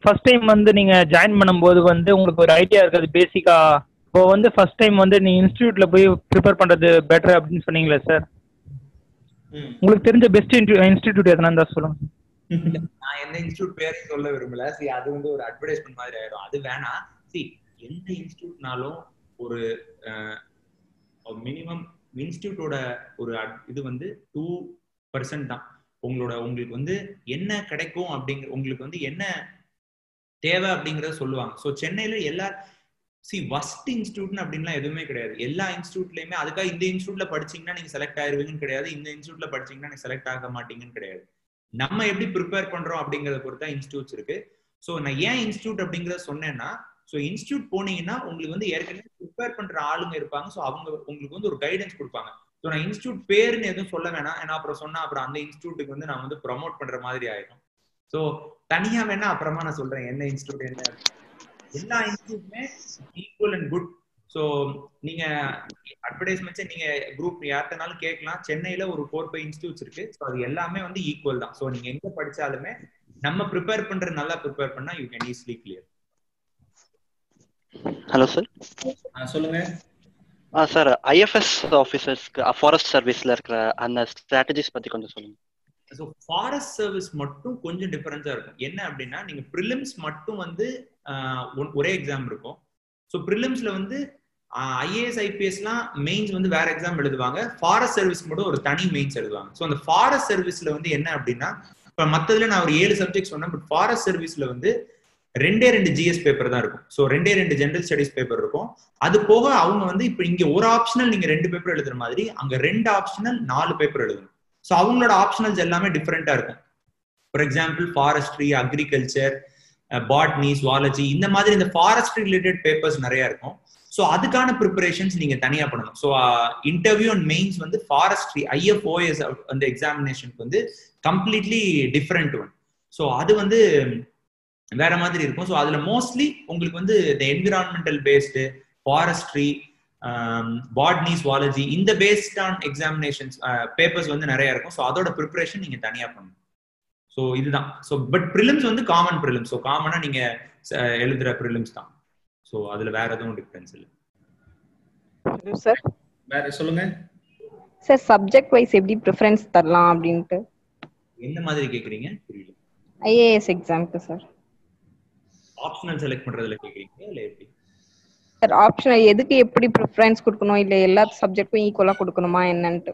ஃபர்ஸ்ட் டைம் வந்து நீங்க ஜாயின் பண்ணும்போது வந்து உங்களுக்கு ஒரு ஐடியா இருக்காது பேசிக்கா. இப்போ வந்து ஃபர்ஸ்ட் டைம் வந்து நீங்க இன்ஸ்டிடியூட்ல போய் ப்ரிப்பேர் பண்றது பெட்டர் அப்படின்னு சொன்னீங்களா சார்? உங்களுக்கு தெரிஞ்ச பெஸ்ட் இன்ஸ்டிடியூட் எதனா இருந்தா சொல்லுங்க. நான் எந்த இன்ஸ்டிடியூட் பேர் சொல்ல விரும்பல. அது வந்து ஒரு அட்வர்டைஸ்மெண்ட் மாதிரி ஆயிடும், அது வேணாம். எந்த இன்ஸ்டிடியூட்னாலும் ஒரு மினிமம் இன்ஸ்டிடியூட்டோட ஒரு இது வந்து 2% தான். உங்களுக்கு வந்து என்ன கிடைக்கும் அப்படிங்கிற, உங்களுக்கு வந்து என்ன தேவை அப்படிங்கறத சொல்லுவாங்க. ஸோ சென்னையில வஸ்ட் இன்ஸ்டிடியூட்னு அப்படின்லாம் எதுவுமே கிடையாது. எல்லா இன்ஸ்டிடியூட்லயுமே அதுக்காக இந்த இன்ஸ்டிடியூட்ல படிச்சீங்கன்னா நீங்க செலக்ட் ஆயிருவீங்கன்னு கிடையாது, இந்த இன்ஸ்டிடியூட்ல படிச்சீங்கன்னா நீங்க செலக்ட் ஆக மாட்டீங்கன்னு கிடையாது. நம்ம எப்படி ப்ரிப்பேர் பண்றோம் அப்படிங்கறத பொறுத்தா இன்ஸ்டிடியூட்ஸ் இருக்கு. ஸோ நான் ஏன் இன்ஸ்டிடியூட் அப்படிங்கறத சொன்னேன்னா, ஸோ இன்ஸ்டிடியூட் போனீங்கன்னா உங்களுக்கு வந்து ஏற்கனவே ப்ரிப்பேர் பண்ற ஆளுங்க இருப்பாங்க. ஸோ அவங்க உங்களுக்கு வந்து ஒரு கைடன்ஸ் கொடுப்பாங்க. ஸோ நான் இன்ஸ்டிடியூட் பேருன்னு எதுவும் சொல்ல வேணாம், ஏன்னா அப்புறம் அந்த இன்ஸ்டிடியூட்டுக்கு வந்து நான் வந்து ப்ரமோட் பண்ற மாதிரி ஆயிடும். ஸோ தனியா வேணா அப்புறமா நான் சொல்றேன் என்ன இன்ஸ்டிடியூட் என்ன. எல்லா இன்ஸ்டிடியூட்டுமே ஈக்குவல் அண்ட் குட். ஸோ நீங்க அட்வர்டைஸ்மெண்ட்ஸ் நீங்க குரூப் யார்கிட்டனாலும் கேட்கலாம். சென்னையில ஒரு 4-5 இன்ஸ்டிடியூட்ஸ் இருக்கு. ஸோ அது எல்லாமே வந்து ஈக்குவல் தான். ஸோ நீங்க எங்க படிச்சாலுமே நம்ம ப்ரிப்பேர் பண்ற நல்லா ப்ரிப்பேர் பண்ணா you can easily clear. Hello sir. சொல்லுங்க. சார் ஐஎஃப்எஸ் ஆஃபீஸர்ஸ்க்கு ஃபாரஸ்ட் சர்வீஸ்ல இருக்கிற அந்த ஸ்ட்ராட்டஜிஸ் பத்தி கொஞ்சம் சொல்லுங்க. ஸோ ஃபாரஸ்ட் சர்வீஸ் மட்டும் கொஞ்சம் டிஃபரன்ஸா இருக்கும். என்ன அப்படின்னா நீங்க ப்ரிலிம்ஸ் மட்டும் வந்து ஒரே எக்ஸாம் இருக்கும். ஸோ ப்ரிலிம்ஸ்ல வந்து ஐஏஎஸ் ஐபிஎஸ்லாம் மெயின்ஸ் வந்து வேற எக்ஸாம் எழுதுவாங்க. ஃபாரஸ்ட் சர்வீஸ் மட்டும் ஒரு தனி மெயின்ஸ் எழுதுவாங்க. ஸோ அந்த ஃபாரஸ்ட் சர்வீஸ்ல வந்து என்ன அப்படின்னா இப்போ மற்றதுல நான் ஒரு 7 சப்ஜெக்ட் சொன்னேன். பட் ஃபாரஸ்ட் சர்வீஸ்ல வந்து 2 ஜிஎஸ் பேப்பர் தான் இருக்கும். ஸோ 2 ஜெனரல் ஸ்டடிஸ் பேப்பர் இருக்கும். அது போக அவங்க வந்து இப்போ இங்க ஒரு ஆப்ஷனல் நீங்க 2 பேப்பர் எழுதுற மாதிரி அங்க 2 ஆப்ஷனல் 4 பேப்பர் எழுதணும். ஸோ அவங்களோட ஆப்ஷனல்ஸ் எல்லாமே டிஃப்ரெண்டா இருக்கும். For example forestry, agriculture, botany, zoology, இந்த மாதிரி இந்த ஃபாரஸ்ட்ரி ரிலேட்டட் பேப்பர்ஸ் நிறைய இருக்கும். ஸோ அதுக்கான ப்ரிப்பரேஷன்ஸ் நீங்க தனியா பண்ணணும். ஸோ இன்டர்வியூ அண்ட் மெயின்ஸ் வந்து ஃபாரஸ்ட்ரி IFOS அந்த எக்ஸாமினேஷனுக்கு வந்து கம்ப்ளீட்லி டிஃப்ரெண்ட் ஒன். ஸோ அது வந்து வேற மாதிரி இருக்கும். ஸோ அதுல மோஸ்ட்லி உங்களுக்கு வந்து இந்த environmental based, forestry, botany, zoology இந்த பேஸ்ட் ஆன் எக்ஸாமினேஷன்ஸ் பேப்பர்ஸ் வந்து நிறைய இருக்கும். ஸோ அதோட ப்ரிப்பரேஷன் நீங்க தனியா பண்ணணும். ஸோ இதுதான். ஸோ பட் ப்ரிலிம்ஸ் வந்து காமன் ப்ரிலிம்ஸ். ஸோ காமனா நீங்க எழுதுற ப்ரிலிம்ஸ் தான். ஸோ அதுல வேற எதுவும் டிஃபரன்ஸ் இல்லை. சார் வேற சொல்லுங்க சார், சப்ஜெக்ட் வைஸ் எப்படி ப்ரிஃபரன்ஸ் தரலாம் அப்படின்ட்டு. என்ன மாதிரி கேக்குறீங்க? புரியல. ஐஏஎஸ் எக்ஸாம்க்கு சார். ஆப்ஷனல் செலக்ட் பண்றதுல கேக்குறீங்க இல்ல எப்படி? சார் ஆப்ஷனல் எதுக்கு எப்படி ப்ரிஃபரன்ஸ் கொடுக்கணும், இல்ல எல்லா சப்ஜெக்ட்டும் ஈக்குவலா கொடுக்கணுமா என்னன்ட்டு.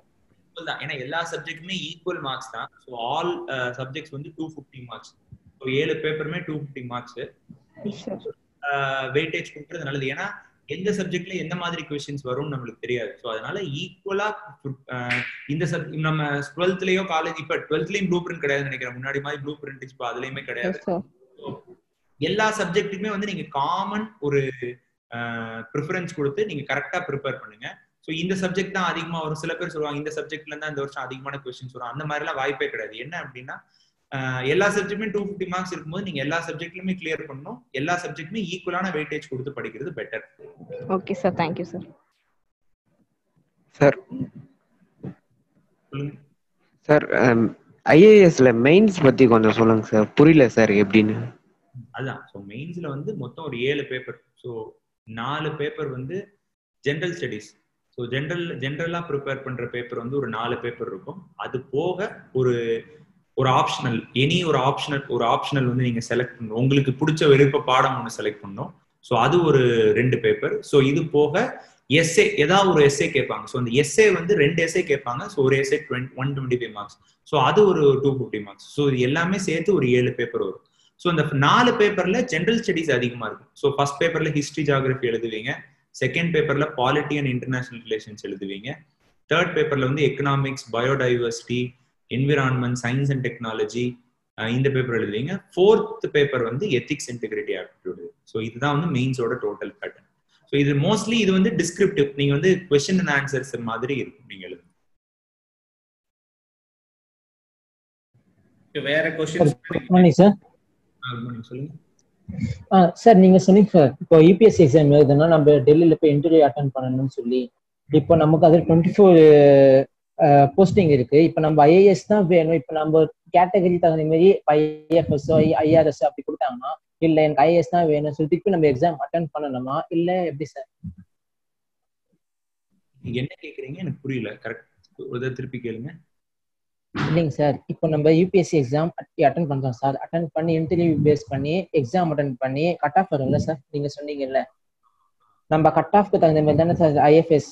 ஏன்னா எல்லா சப்ஜெக்ட்டுமே ஈக்குவல் மார்க்ஸ் தான். ஸோ ஆல் சப்ஜெக்ட்ஸ் வந்து 250 மார்க்ஸ். ஸோ 7 பேப்பருமே 250 மார்க்ஸ். வெயிட்டேஜ் கொடுக்கறது நல்லது. ஏன்னா எந்த சப்ஜெக்ட்ல எந்த மாதிரி கொஸ்டின்ஸ் வரும்னு நம்மளுக்கு தெரியாது. ஸோ அதனால ஈக்குவலா இந்த நம்ம 12th காலேஜ், இப்ப 12th ப்ளூ பிரிண்ட் கிடையாது நினைக்கிறேன். முன்னாடி மாதிரி ப்ளூ பிரிண்ட் இப்போ அதுலயுமே கிடையாது. எல்லா சப்ஜெக்ட்டுமே வந்து நீங்க காமன் ஒரு ப்ரிஃபரன்ஸ் கொடுத்து நீங்க கரெக்டா ப்ரிப்பேர் பண்ணுங்க. ஸோ இந்த சப்ஜெக்ட் தான் அதிகமா வரும். சில பேர் சொல்லுவாங்க இந்த சப்ஜெக்ட்ல இருந்தா இந்த வருஷம் அதிகமான கொஸ்டின்ஸ் வரும். அந்த மாதிரிலாம் வாய்ப்பே கிடையாது. என்ன அப்படின்னா எல்லா சப்ஜெக்ட்டுமே 250 மார்க்ஸ் இருக்கும்போது நீங்க எல்லா சப்ஜெக்ட்லயுமே கிளியர் பண்ணணும். எல்லா சப்ஜெக்ட்டுமே ஈக்குவலான வெயிட்டேஜ் கொடுத்து படிக்கிறது better. Okay sir, thank you sir. Sir சொல்லுங்க சார், ஐஏஎஸ்ல மெயின்ஸ் பத்தி கொஞ்சம் சொல்லுங்க சார். புரியல சார் எப்படின்னு. அதான். ஸோ மெயின்ஸ்ல வந்து மொத்தம் ஒரு 7 பேப்பர். ஸோ 4 பேப்பர் வந்து ஜென்ரல் ஸ்டடிஸ். ஸோ ஜென்ரலா ப்ரிப்பேர் பண்ற பேப்பர் வந்து ஒரு 4 பேப்பர் இருக்கும். அது போக ஒரு ஆப்ஷனல், எனி ஒரு ஆப்ஷனல் வந்து நீங்க செலக்ட் பண்ணணும். உங்களுக்கு பிடிச்ச விருப்ப பாடம் ஒன்று செலக்ட் பண்ணணும். ஸோ அது ஒரு 2 பேப்பர். ஸோ இது போக எஸ்ஏ, ஏதாவது ஒரு எஸ்ஏ கேட்பாங்க. ஸோ அந்த எஸ்ஏ வந்து 2 எஸ்ஏ கேட்பாங்க. ஸோ ஒரு எஸ்ஏ 125 மார்க்ஸ். ஸோ அது ஒரு 250 மார்க்ஸ். ஸோ இது எல்லாமே சேர்த்து ஒரு 7 பேப்பர் வரும். ஸோ இந்த 4 பேப்பர்ல ஜென்ரல் ஸ்டடிஸ் அதிகமா இருக்கும். ஸோ ஃபர்ஸ்ட் பேப்பர்ல ஹிஸ்டரி, ஜியாகிரபி எழுதுவீங்க. செகண்ட் பேப்பர்ல பாலிட்டி அண்ட் இன்டர்நேஷனல் ரிலேஷன்ஸ் எழுதுவீங்க. தேர்ட் பேப்பர்ல வந்து economics, biodiversity, environment, science and technology இந்த பேப்பர் எழுதுவீங்க. ஃபோர்த் பேப்பர் வந்து எத்திக்ஸ், இன்டெகிரிட்டி, ஆப்டிடியூட். ஸோ இதுதான் வந்து மெயின்ஸோட டோட்டல் பேட்டர்ன். ஸோ இது மோஸ்ட்லி இது வந்து டிஸ்கிரிப்டிவ். நீங்க வந்து கொஸ்டின் அண்ட் ஆன்சர்ஸ் மாதிரி இருக்கும் நீங்க எழுதுங்க. வேற क्वेश्चंस சார். சொல்லுங்க சார், நீங்க சொன்னீங்க சார், இப்போ யூபிஎஸ்சி எக்ஸாம் எழுதுனா நம்ம டெல்லியில போய் இன்டர்வியூ அட்டென்ட் பண்ணணும்னு சொல்லி. இப்போ நமக்கு அது 24 போஸ்டிங் இருக்கு. இப்போ நம்ம ஐஏஎஸ் தான் வேணும். இப்போ நம்ம கேட்டகரி தகுந்த மாதிரி IFS, IRS அப்படி கொடுத்தாங்கன்னா, இல்ல எனக்கு ஐஏஎஸ் தான் வேணும் சொல்லி திருப்பி நம்ம எக்ஸாம் அட்டென்ட் பண்ணணுமா இல்ல எப்படி சார்? என்ன கேக்குறீங்க எனக்கு புரியல. கரெக்ட், திருப்பி கேளுங்க. இல்லைங்க சார், இப்போ நம்ம யூபிஎஸ்சி எக்ஸாம் அட்டென்ட் பண்றோம் சார். அட்டென்ட் பண்ணி இன்டர்வியூ பேஸ் பண்ணி எக்ஸாம் அட்டென்ட் பண்ணி கட் ஆஃப் வரும்ல சார், நீங்க சொன்னீங்கல்ல. நம்ம கட் ஆஃப்க்கு தகுந்த மாதிரி தானே சார் IAS,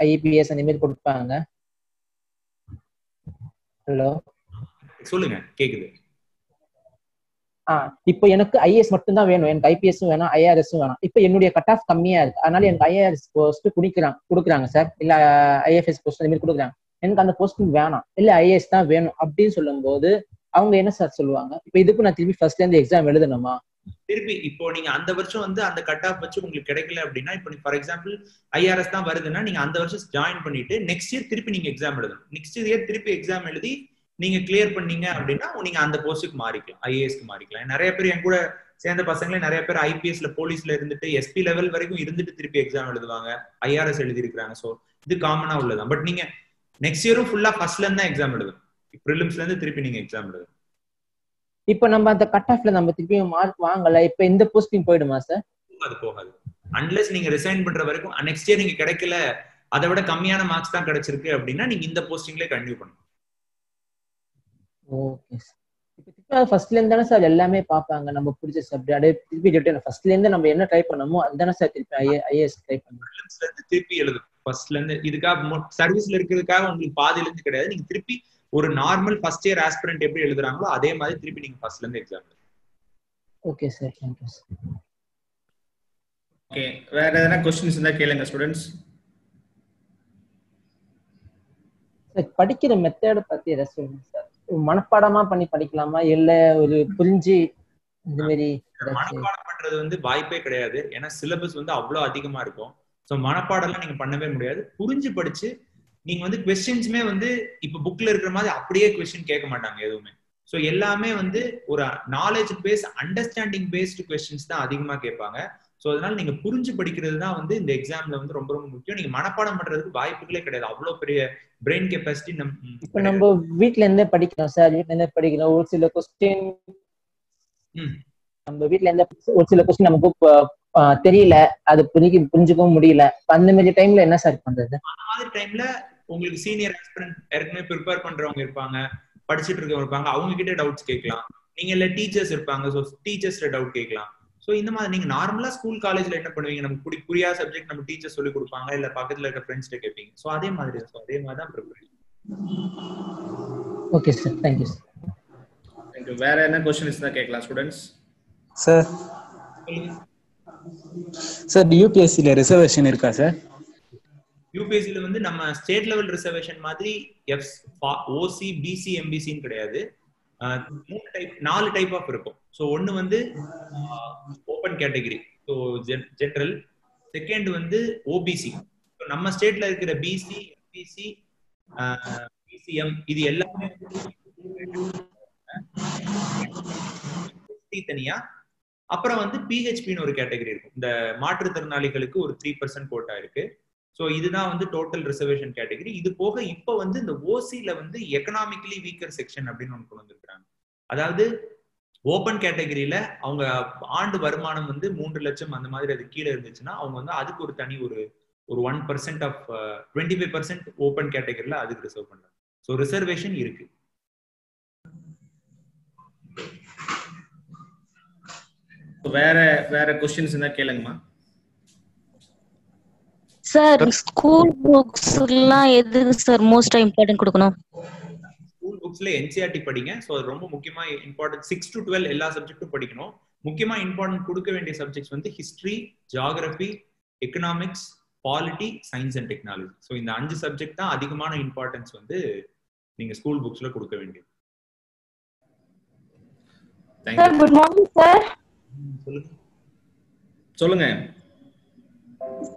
IPS அந்த மாதிரி கொடுப்பாங்க. ஹலோ, சொல்லுங்க, கேக்குது. இப்போ எனக்கு IAS மட்டும் தான் வேணும், எனக்கு IPS வேணும், IRS வேணும். இப்போ என்னுடைய கட் ஆஃப் கம்மியா இருக்கு, அதனால எனக்கு IRS போஸ்ட் கொடுக்குறாங்க சார், இல்ல IFS போஸ்ட் அந்த மாதிரி கொடுக்குறாங்க. எனக்கு அந்த போஸ்டிங் வேணாம், இல்ல IAS தான் வேணும் அப்படின்னு சொல்லும் போது அவங்க என்ன சார் சொல்லுவாங்க? இப்போ இதுக்கு நான் திருப்பி ஃபர்ஸ்ட்ல இருந்து எக்ஸாம் எழுதணுமா? திருப்பி இப்போ நீங்க அந்த வருஷம் வந்து அந்த கட் ஆஃப் வச்சு உங்களுக்கு கிடைக்கல அப்படின்னா, இப்போ ஃபார் எக்ஸாம்பிள் IRS தான் வருதுன்னா நீங்க அந்த வருஷம் ஜாயின் பண்ணிட்டு நெக்ஸ்ட் இயர் திருப்பி நீங்க எக்ஸாம் எழுதணும். நெக்ஸ்ட் இயர் திருப்பி எக்ஸாம் எழுதி நீங்க கிளியர் பண்ணீங்க அப்படின்னா நீங்க அந்த போஸ்ட்டுக்கு மாறிக்கலாம், IASக்கு மாறிக்கலாம். நிறைய பேர் என் கூட சேர்ந்த பசங்களே நிறைய பேர் IPSல போலீஸ்ல இருந்துட்டு SP லெவல் வரைக்கும் இருந்துட்டு திருப்பி எக்ஸாம் எழுதுவாங்க, IRS எழுதி இருக்கிறாங்க. ஸோ இது காமனா உள்ளதான். பட் நீங்க நெக்ஸ்ட் இயரும் ஃபுல்லா ஃபர்ஸ்ட்ல இருந்து எக்ஸாம் எழுதணும். ப்ரிலிம்ஸ்ல இருந்து திருப்பி நீங்க எக்ஸாம் எழுதணும். இப்போ நம்ம அந்த கட் ஆஃப்ல நம்ம திருப்பி மார்க் வாங்கல, இப்போ இந்த போஸ்டிங் போயிடுமா சார்? அது போகாது. அன்லெஸ் நீங்க ரிசைன் பண்ற வரைக்கும் நெக்ஸ்ட் இயர் நீங்க கிடைக்கல, அதை விட கம்மியான மார்க்ஸ் தான் கிடைச்சிருக்கு அப்படின்னா நீங்க இந்த போஸ்டிங்ல கண்டினியூ பண்ணணும். Okay sir. இப்போ ஃபர்ஸ்ட்ல இருந்து தானே சார் எல்லாமே பார்ப்பாங்க, நம்ம பிடிச்ச சப்ஜெக்ட் அப்படியே திருப்பி ரிட்டர்ன் ஃபர்ஸ்ட்ல இருந்து நம்ம என்ன ட்ரை பண்ணமோ அதுதானே சார் திருப்பி ஐஏஎஸ் ட்ரை பண்ணுவோம். திருப்பி எழுதும் ஃபர்ஸ்ட்ல இருந்து. இதுக்காக சர்வீஸ்ல இருக்கிறதுக்காக உங்களுக்கு பாதியில இருந்து கிடையாது. நீங்க திருப்பி ஒரு நார்மல் ஃபர்ஸ்ட் இயர் ஆஸ்பிரண்ட் எப்படி எழுதுறாங்களோ அதே மாதிரி திருப்பி நீங்க ஃபர்ஸ்ட்ல இருந்து exam. Okay sir, thank you sir. Okay, வேற எதனா क्वेश्चंस இருந்தா கேளுங்க ஸ்டூடண்ட்ஸ். சார் படிக்கிற மெத்தட் பத்தி எதை சொல்லுங்க சார். மனப்பாடமா பண்ணி படிக்கலாமா இல்ல ஒரு புரிஞ்சு இந்த மாதிரி? மனப்பாடம் பண்றது வந்து வாய்ப்பே கிடையாது. ஏன்னா சிலபஸ் வந்து அவ்வளவு அதிகமா இருக்கும். ஸோ மனப்பாடம் எல்லாம் நீங்க பண்ணவே முடியாது. புரிஞ்சு படிச்சு நீங்க வந்து கொஸ்டின்ஸுமே வந்து இப்ப புக்ல இருக்கிற மாதிரி அப்படியே கொஸ்டின் கேட்க மாட்டாங்க எதுவுமே. ஸோ எல்லாமே வந்து ஒரு knowledge base, understanding based questions தான் அதிகமா கேட்பாங்க. ஸோ அதனால நீங்க புரிஞ்சு படிக்கிறது தான் வந்து இந்த எக்ஸாம்ல வந்து ரொம்ப ரொம்ப முக்கியம். நீங்க மனப்பாடம் பண்றதுக்கு வாய்ப்புகளே கிடையாது. அவ்வளவு பெரிய பிரெயின் கெப்பாசிட்டி இப்ப நம்ம வீட்ல இருந்தே படிக்கிறோம் சார். வீட்ல இருந்தே படிக்கிறோம். ஒரு சில கொஸ்டின் நம்ம வீட்ல இருந்தே ஒரு சில கொஸ்டின் நமக்கு தெரியல, அது புரிஞ்சுக்கவும் முடியல. அந்த மாதிரி டைம்ல என்ன சார் பண்றது? அந்த மாதிரி டைம்ல உங்களுக்கு சீனியர் ஆஸ்பிரண்ட் ஏற்கனவே ப்ரிப்பேர் பண்றவங்க இருப்பாங்க, படிச்சுட்டு இருக்கவங்க இருப்பாங்க, அவங்க கிட்ட டவுட்ஸ் கேட்கலாம். நீங்க இல்ல டீச்சர்ஸ் இருப்பாங்க, ஸோ டீச்சர்ஸ்ல டவுட் கேட்கலாம். ஸோ இந்த மாதிரி நீங்க நார்மலா ஸ்கூல் காலேஜ்ல என்ன பண்ணுவீங்க, நமக்கு புரியாத சப்ஜெக்ட் நம்ம டீச்சர் சொல்லி கொடுப்பாங்க, இல்ல பக்கத்துல இருக்க ஃப்ரெண்ட்ஸ்ட கேட்பீங்க. ஸோ அதே மாதிரி தான் preparation. Okay sir, thank you sir. Thank you. வேற என்ன क्वेश्चंस இருந்தா கேட்கலாம் ஸ்டூடண்ட்ஸ். சார் சார் யூபிஎஸ்சில ரிசர்வேஷன் இருக்கா சார்? யூபிஎஸ்சில வந்து நம்ம ஸ்டேட் லெவல் ரிசர்வேஷன் மாதிரி ஓசி, பிசி, எம்பிசின்னு கிடையாது. 4 டைப் ஆஃப் இருக்கும். ஸோ ஒன்னு வந்து open category, so general. Second வந்து ஓபிசி. நம்ம ஸ்டேட்ல இருக்கிற பிசி, எம்பிசி, பிசிஎம் இது எல்லாமே தனியா. அப்புறம் வந்து பிஹெச்பின்னு ஒரு கேட்டகரி இருக்கும். இந்த மாற்றுத்திறனாளிகளுக்கு ஒரு 3% கோட்டா இருக்கு. ஸோ இதுதான் வந்து டோட்டல் ரிசர்வேஷன் கேட்டகரி. இது போக இப்போ வந்து இந்த ஓசில வந்து எக்கனாமிக்கலி வீக்கர் செக்ஷன் அப்படின்னு ஒன்று கொண்டு வந்திருக்காங்க. அதாவது ஓப்பன் கேட்டகரியில அவங்க ஆண்டு வருமானம் வந்து 3 லட்சம் அந்த மாதிரி அது கீழே இருந்துச்சுன்னா அவங்க வந்து அதுக்கு ஒரு தனி ஒரு 1% ஆஃப் 25% ஓப்பன் கேட்டகரியில அதுக்கு ரிசர்வ் பண்றாங்க. ஸோ ரிசர்வேஷன் இருக்கு. வேற क्वेश्चंस இருந்தா கேளுங்கம்மா. சார் ஸ்கூல் புக்ஸ்லாம் எதுக்கு சார் மோஸ்ட் இம்பார்ட்டன்ட் கொடுக்கணும்? ஸ்கூல் புக்ஸ்ல என்சிஆர்டி படிங்க. ஸோ அது ரொம்ப முக்கியமா இம்பார்ட்டன்ட். 6 to 12 எல்லா சப்ஜெக்டும் படிக்கணும். முக்கியமா இம்பார்ட்டன்ட் கொடுக்க வேண்டிய சப்ஜெக்ட்ஸ் வந்து history, geography, economics, polity, science and technology. So இந்த 5 சப்ஜெக்ட் தான் அதிகமான இம்பார்ட்டன்ஸ் வந்து நீங்க ஸ்கூல் புக்ஸ்ல கொடுக்க வேண்டியது. Sir good morning sir. சொல்லுங்க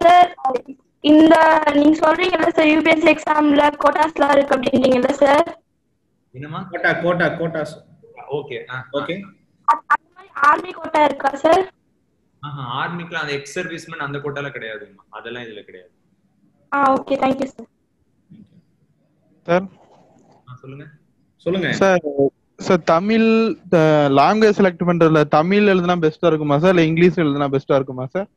சார். இந்த நீங்க சொல்றீங்கல்ல சார் யூபிஎஸ்சி எக்ஸாம்ல கோட்டாஸ்லாம் இருக்கு அப்படின்றீங்கல்ல சார்? என்னமா கோட்டா? Okay okay. அந்த மாதிரி ஆர்மி கோட்டா இருக்கா சார்? ஆர்மிக்குலாம் அந்த எக்ஸ் சர்வீஸ்மேன் அந்த கோட்டால கிடையாதுமா. அதெல்லாம் இதுல கிடையாது. Okay, thank you sir. Sir சொல்லுங்க sir. Sir Tamil language select பண்றதுல தமிழ் எழுதுனா பெஸ்டா இருக்குமா சார் இல்ல இங்கிலீஷ் எழுதுனா பெஸ்டா இருக்குமா சார்?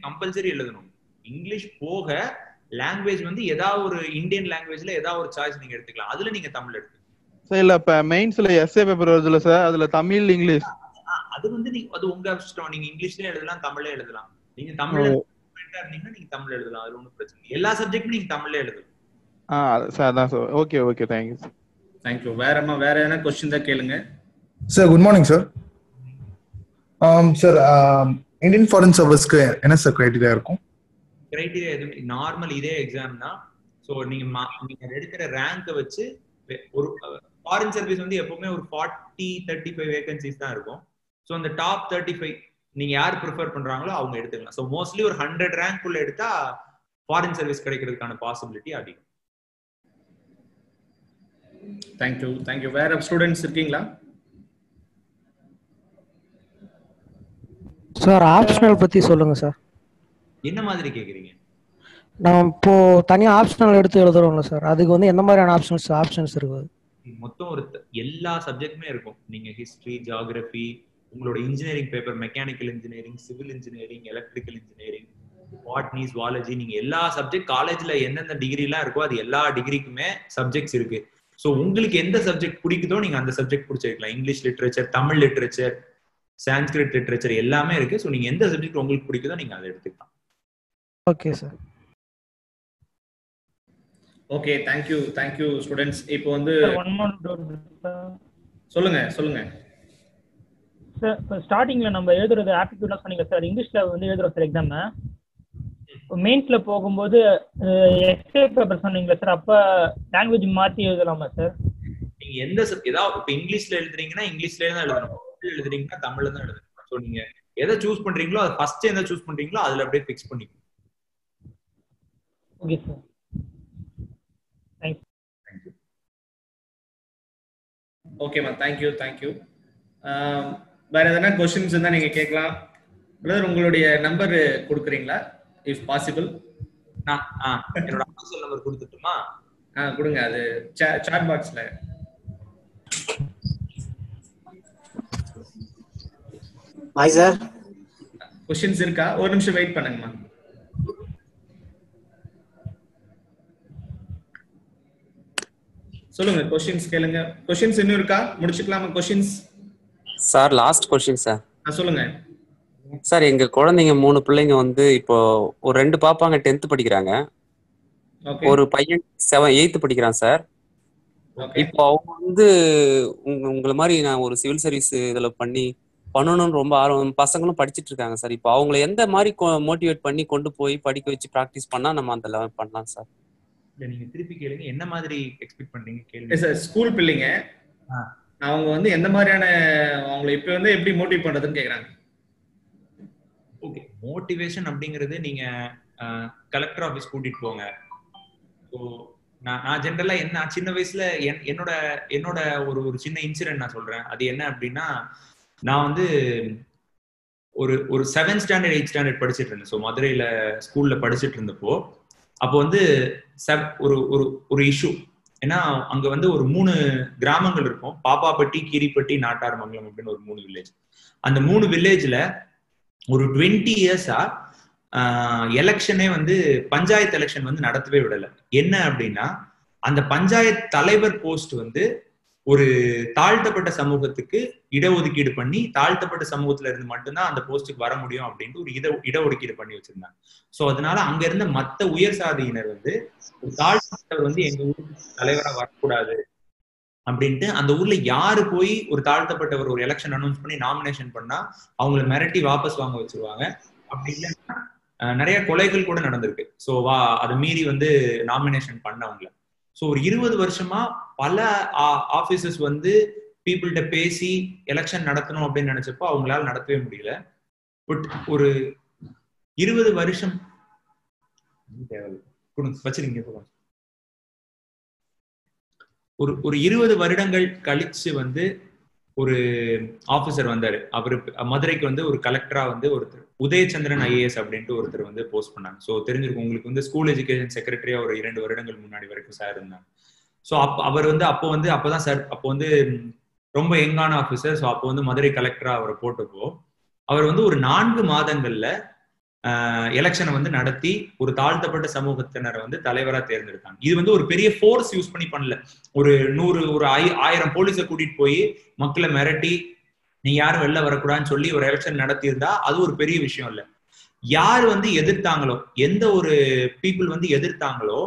கம்பல்சரி எழுதணும். இங்கிலீஷ் போக லாங்குவேஜ் வந்து ஏதாவது ஒரு இந்தியன் லாங்குவேஜ்ல ஏதாவது ஒரு சாய்ஸ் நீங்க எடுத்துக்கலாம். அதுல நீங்க தமிழ் எடுத்துக்கலாம் சார். இல்ல இப்ப மெயின்ஸ்ல எஸ்ஏ பேப்பர் வருதுல சார், அதுல தமிழ் இங்கிலீஷ் அது வந்து அது உங்க இஷ்டம். நீங்க இங்கிலீஷ்லயே எழுதலாம், தமிழ்ல எழுதலாம். நீங்க தமிழ்ல இருந்தீங்கன்னா நீங்க தமிழ் எழுதலாம். அது ஒன்றும் பிரச்சனை இல்லை. எல்லா சப்ஜெக்டும் நீங்க தமிழ்ல எழுதலாம். சார் அதான் sir. Okay okay, thank you sir. Thank you. வேற என்ன क्वेश्चन தான் கேளுங்க sir. Good morning sir. Sir Indian foreign சர்வீஸ்க்கு என்ன சார் கிரைட்டீரியா இருக்கும்? கிரைட்டீரியா எதுவும் நார்மல் இதே எக்ஸாம் தான். ஸோ நீங்க எடுக்கிற ரேங்கை வச்சு ஒரு ஃபாரின் சர்வீஸ் வந்து எப்பவுமே ஒரு 40-35 வேகன்சிஸ் தான் இருக்கும். ஸோ அந்த டாப் 35 நீங்க யார் ப்ரிஃபர் பண்றாங்களோ அவங்க எடுத்துக்கலாம். ஸோ மோஸ்ட்லி ஒரு 100 ரேங்க் உள்ள எடுத்தா ஃபாரின் சர்வீஸ் கிடைக்கிறதுக்கான பாசிபிலிட்டி அதிகம். தேங்க்யூ. வேற ஸ்டூடெண்ட்ஸ் இருக்கீங்களா? சார் ஆப்ஷனல் பத்தி சொல்லுங்க சார். என்ன மாதிரி கேக்குறீங்க? நம்ம இப்போ தனியா ஆப்ஷனல் எடுத்து எழுதுறோம்ல சார், அதுக்கு வந்து எந்த மாதிரியான ஆப்ஷன்ஸ் இருக்கு? மொத்தம் எல்லா சப்ஜெக்ட்டுமே இருக்கும். நீங்க ஹிஸ்டரி, ஜியோகிராஃபி, உங்களோட engineering paper, mechanical engineering, civil engineering, electrical engineering, botany, zoology, நீங்க எல்லா சப்ஜெக்ட் காலேஜ்ல எந்தெந்த டிகிரி எல்லாம் இருக்கோ அது எல்லா டிகிரிக்குமே சப்ஜெக்ட்ஸ் இருக்கு. ஸோ உங்களுக்கு எந்த சப்ஜெக்ட் பிடிக்குதோ நீங்க அந்த சப்ஜெக்ட் பிடிச்சிருக்கலாம். English literature, Tamil literature, Sanskrit literature எல்லாமே இருக்கு. ஸோ நீங்க எந்த சப்ஜெக்ட் உங்களுக்கு பிடிக்குதோ நீங்க அதை எடுத்துக்கலாம். Okay sir. Okay, thank you students. இப்போ வந்து சொல்லுங்க சார். இப்போ ஸ்டார்டிங்ல நம்ம எழுதுறது ஆப்டிடியூட்லாம் சொன்னீங்க சார். இங்கிலீஷ்ல வந்து எழுதுறோம் சார் எக்ஸாம். மெயின்ஸ்ல போகும்போது எஸ்ஏ பேப்பர் சொன்னீங்களா சார், அப்ப லாங்குவேஜ் மாத்தி எழுதலாமா சார்? நீங்க எந்த ஏதாவது இப்போ இங்கிலீஷ்ல எழுதுறீங்கன்னா இங்கிலீஷ்ல தான் எழுதணும், தமிழ் எழுதுறீங்கன்னா தமிழ்ல தான் எழுதணும். ஸோ நீங்க எதை சூஸ் பண்றீங்களோ அது ஃபர்ஸ்ட் எதை சூஸ் பண்றீங்களோ அதுல அப்படியே ஃபிக்ஸ் பண்ணிக்கணும். Okay sir, thank you. ஓகேம்மா, தேங்க்யூ. வேற எதனா கொஸ்டின்ஸ் இருந்தா நீங்க கேட்கலாம். பிரதர், உங்களுடைய நம்பர் கொடுக்குறீங்களா இஃப் பாசிபிள்? என்னோட ஆஃபீஷியல் நம்பர் கொடுத்துட்டுமா? கொடுங்க. அது சாட் பாக்ஸ்ல. Hi sir. கொஸ்டின்ஸ் இருக்கா? ஒரு நிமிஷம் வெயிட் பண்ணுங்கம்மா. சொல்லுங்க, கொஸ்டின்ஸ் கேளுங்க. கொஸ்டின்ஸ் இன்னும் இருக்கா? முடிச்சுக்கலாமா questions? Sir last question sir. சொல்லுங்க சார். எங்க குழந்தைங்க 3 பிள்ளைங்க வந்து இப்போ ஒரு 2 பாப்பாங்க 10th படிக்கிறாங்க, ஒரு பையன் 8th படிக்கிறான் சார். இப்போ அவங்க வந்து உங்களை மாதிரி நான் ஒரு சிவில் சர்வீஸ் இதுல பண்ணணும்னு ரொம்ப ஆர்வம், பசங்களும் படிச்சுட்டு இருக்காங்க சார். இப்போ அவங்களை எந்த மாதிரி மோட்டிவேட் பண்ணி கொண்டு போய் படிக்க வச்சு ப்ராக்டிஸ் பண்ணா நம்ம அந்த லெவல் பண்ணலாம் சார்? நீங்க திருப்பி கேளுங்க, என்ன மாதிரி எக்ஸ்பெக்ட் பண்றீங்க கேளுங்க சார். ஸ்கூல் பிள்ளைங்க அவங்க வந்து எந்த மாதிரியான அவங்களை இப்ப வந்து எப்படி மோட்டிவேட் பண்றதுன்னு கேக்குறாங்க. ஓகே, மோட்டிவேஷன் அப்படிங்கிறது நீங்க கலெக்டர் ஆஃபீஸ் கூட்டிட்டு போங்க. ஸோ நான் ஜென்ரலா என்ன சின்ன வயசுல என்னோட ஒரு சின்ன இன்சிடென்ட் நான் சொல்றேன். அது என்ன அப்படின்னா, நான் வந்து ஒரு 7th ஸ்டாண்டர்ட் 8th ஸ்டாண்டர்ட் படிச்சுட்டு இருந்தேன். ஸோ மதுரையில ஸ்கூல்ல படிச்சுட்டு இருந்தப்போ அப்போ வந்து ஒரு இஷ்யூ. ஏன்னா அங்க வந்து ஒரு 3 கிராமங்கள் இருக்கும், பாப்பாப்பட்டி, கீரிப்பட்டி, நாட்டார்மங்கலம் அப்படின்னு ஒரு 3 வில்லேஜ். அந்த 3 வில்லேஜ்ல ஒரு 20 இயர்ஸா எலெக்ஷனே வந்து பஞ்சாயத்து எலெக்ஷன் வந்து நடத்தவே விடலை. என்ன அப்படின்னா, அந்த பஞ்சாயத்து தலைவர் போஸ்ட் வந்து ஒரு தாழ்த்தப்பட்ட சமூகத்துக்கு இடஒதுக்கீடு பண்ணி தாழ்த்தப்பட்ட சமூகத்துல இருந்து மட்டும்தான் அந்த போஸ்டுக்கு வர முடியும் அப்படின்ட்டு ஒரு இடஒதுக்கீடு பண்ணி வச்சிருந்தாங்க. சோ அதனால அங்க இருந்த மத்த உயர் சாதியினர் வந்து ஒரு தாழ்த்தப்பட்டவர் வந்து எங்க ஊருக்கு தலைவரா வரக்கூடாது அப்படின்ட்டு அந்த ஊர்ல யாரு போய் ஒரு தாழ்த்தப்பட்டவர் ஒரு எலெக்ஷன் அனௌன்ஸ் பண்ணி நாமினேஷன் பண்ணா அவங்களை மிரட்டி வாபஸ் வாங்க வச்சிருவாங்க. அப்படி இல்லைன்னா நிறைய கொலைகள் கூட நடந்திருக்கு. ஸோ அதை மீறி வந்து நாமினேஷன் பண்ணவங்கள. ஸோ ஒரு 20 வருஷமா பல ஆபீசர்ஸ் வந்து பீப்புள்கிட்ட பேசி எலெக்ஷன் நடத்தணும் அப்படின்னு நினைச்சப்போ அவங்களால நடத்தவே முடியல. பட் ஒரு 20 வருஷம் வச்சிருக்கீங்க, ஒரு 20 வருடங்கள் கழிச்சு வந்து ஒரு ஆபீசர் வந்தாரு. அவரு மதுரைக்கு வந்து ஒரு கலெக்டரா வந்து ஒருத்தர் உதயச்சந்திரன் IAS அப்படின்ட்டு ஒருத்தர் வந்து போஸ்ட் பண்ணாங்க. ஸோ தெரிஞ்சிருக்கும் உங்களுக்கு, வந்து ஸ்கூல் எஜுகேஷன் செக்ரட்டரியா ஒரு 2 வருடங்கள் முன்னாடி வரைக்கும் சார் இருந்தாங்க. ஸோ அவர் வந்து அப்போதான் சார் அப்போ வந்து ரொம்ப யங்கான ஆஃபீஸர். ஸோ அப்போ வந்து மதுரை கலெக்டரா அவரை போட்டப்போ அவர் வந்து ஒரு 4 மாதங்கள்ல எலெக்ஷனை வந்து நடத்தி ஒரு தாழ்த்தப்பட்ட சமூகத்தினரை வந்து தலைவரா தேர்ந்தெடுத்தாங்க. இது வந்து ஒரு பெரிய ஃபோர்ஸ் யூஸ் பண்ணல. ஒரு 1000 போலீஸை கூட்டிட்டு போய் மக்களை மிரட்டி நீ யாரும் வெளில வரக்கூடாதுன்னு சொல்லி ஒரு எலெக்ஷன் நடத்தி இருந்தா அது ஒரு பெரிய விஷயம் இல்லை. யார் வந்து எதிர்த்தாங்களோ, எந்த ஒரு பீப்புள் வந்து எதிர்த்தாங்களோ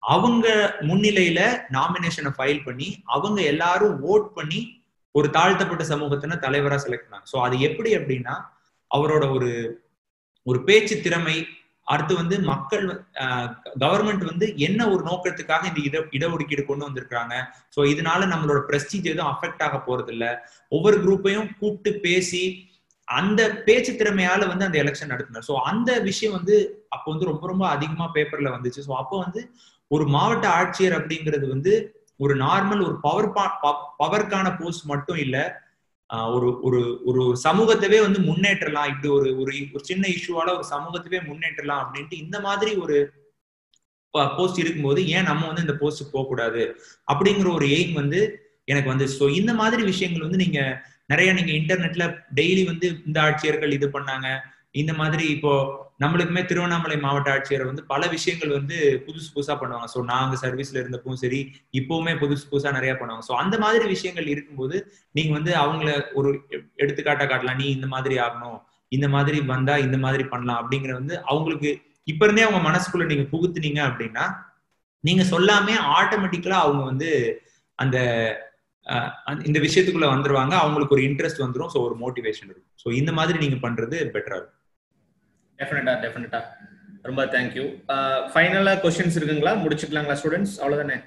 அவங்க முன்னிலையில நாமினேஷனை ஃபைல் பண்ணி அவங்க எல்லாரும் ஓட் பண்ணி ஒரு தாழ்த்தப்பட்ட சமூகத்தின தலைவரா செலக்ட் பண்ணாங்க. ஸோ அது எப்படி அப்படின்னா, அவரோட ஒரு பேச்சு திறமை, அடுத்து வந்து மக்கள் கவர்மெண்ட் வந்து என்ன ஒரு நோக்கத்துக்காக இந்த இடஒதுக்கீடு கொண்டு வந்திருக்காங்க, ஸோ இதனால நம்மளோட பிரஸ்டீஜ் எதுவும் அஃபெக்ட் ஆக போறது இல்லை, ஒவ்வொரு குரூப்பையும் கூப்பிட்டு பேசி அந்த பேச்சு திறமையால வந்து அந்த எலெக்ஷன் நடத்தினார். ஸோ அந்த விஷயம் வந்து அப்போ வந்து ரொம்ப ரொம்ப அதிகமா பேப்பர்ல வந்துச்சு. ஸோ அப்போ வந்து ஒரு மாவட்ட ஆட்சியர் அப்படிங்கிறது வந்து ஒரு நார்மல் ஒரு பவர்க்கான போஸ்ட் மட்டும் இல்லை, ஒரு சமூகத்தவே வந்து முன்னேற்றலாம், இப்படி ஒரு சின்ன இஷ்யூவால ஒரு சமூகத்தவே முன்னேற்றலாம் அப்படின்ட்டு இந்த மாதிரி ஒரு போஸ்ட் இருக்கும்போது ஏன் நம்ம வந்து இந்த போஸ்ட் போக கூடாது அப்படிங்கிற ஒரு எய்ம் வந்து எனக்கு வந்து. ஸோ இந்த மாதிரி விஷயங்கள் வந்து நீங்க இன்டர்நெட்ல டெய்லி வந்து இந்த ஆட்சியர்கள் இது பண்ணாங்க, இந்த மாதிரி இப்போ நம்மளுக்குமே திருவண்ணாமலை மாவட்ட ஆட்சியர் வந்து பல விஷயங்கள் வந்து புதுசா பண்ணுவாங்க. ஸோ நாங்க சர்வீஸ்ல இருந்தப்பவும் சரி, இப்பவுமே புதுசா நிறைய பண்ணுவாங்க. ஸோ அந்த மாதிரி விஷயங்கள் இருக்கும்போது நீங்க வந்து அவங்கள ஒரு எடுத்துக்காட்டா காட்டலாம். நீ இந்த மாதிரி ஆகணும், இந்த மாதிரி வந்தா இந்த மாதிரி பண்ணலாம் அப்படிங்கிற வந்து அவங்களுக்கு இப்ப இருந்தே அவங்க மனசுக்குள்ள நீங்க புகுத்துனீங்க அப்படின்னா நீங்க சொல்லாமே ஆட்டோமேட்டிக்கலா அவங்க வந்து அந்த இந்த விஷயத்துக்குள்ள வந்துருவாங்க. அவங்களுக்கு ஒரு இன்ட்ரெஸ்ட் வந்துடும். ஸோ ஒரு மோட்டிவேஷன் இருக்கும். ஸோ இந்த மாதிரி நீங்க பண்றது பெட்டரா இருக்கும். டெஃபினட்டா ரொம்ப தேங்க்யூ. ஃபைனலா क्वेश्चंस இருக்குங்களா? முடிச்சுக்கலாங்களா ஸ்டூடெண்ட்ஸ்? அவ்வளவுதானே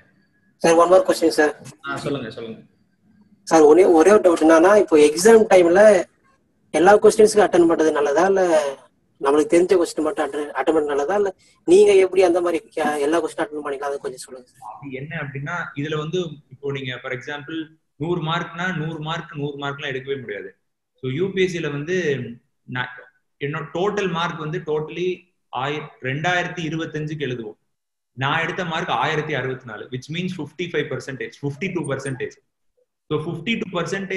sir? One more question sir. சொல்லுங்க சார். ஒரே ஒரு டவுட் என்னன்னா, இப்போ எக்ஸாம் டைம்ல எல்லா क्वेश्चंसக்கும் அட்டெண்ட் பண்றது நல்லதா, இல்ல நம்மளுக்கு தெரிஞ்ச क्वेश्चन மட்டும் அட்டெண்ட் பண்ண நல்லதா, இல்ல நீங்க எப்படி அந்த மாதிரி எல்லா क्वेश्चन அட்டெண்ட் பண்ணிக்கலாம், அதை கொஞ்சம் சொல்லுங்க சார். அது என்ன அப்படின்னா, இதுல வந்து இப்போ நீங்க ஃபார் எக்ஸாம்பிள் 100 மார்க்னா 100 மார்க்லாம் எடுக்கவே முடியாது. ஸோ யூபிஎஸ்சியில வந்து என்னோட டோட்டல் மார்க் வந்து டோட்டலி 2025க்கு எழுதுவோம். நான் எடுத்த மார்க் 1064, which means 55%, 52%. ஸோ 52%,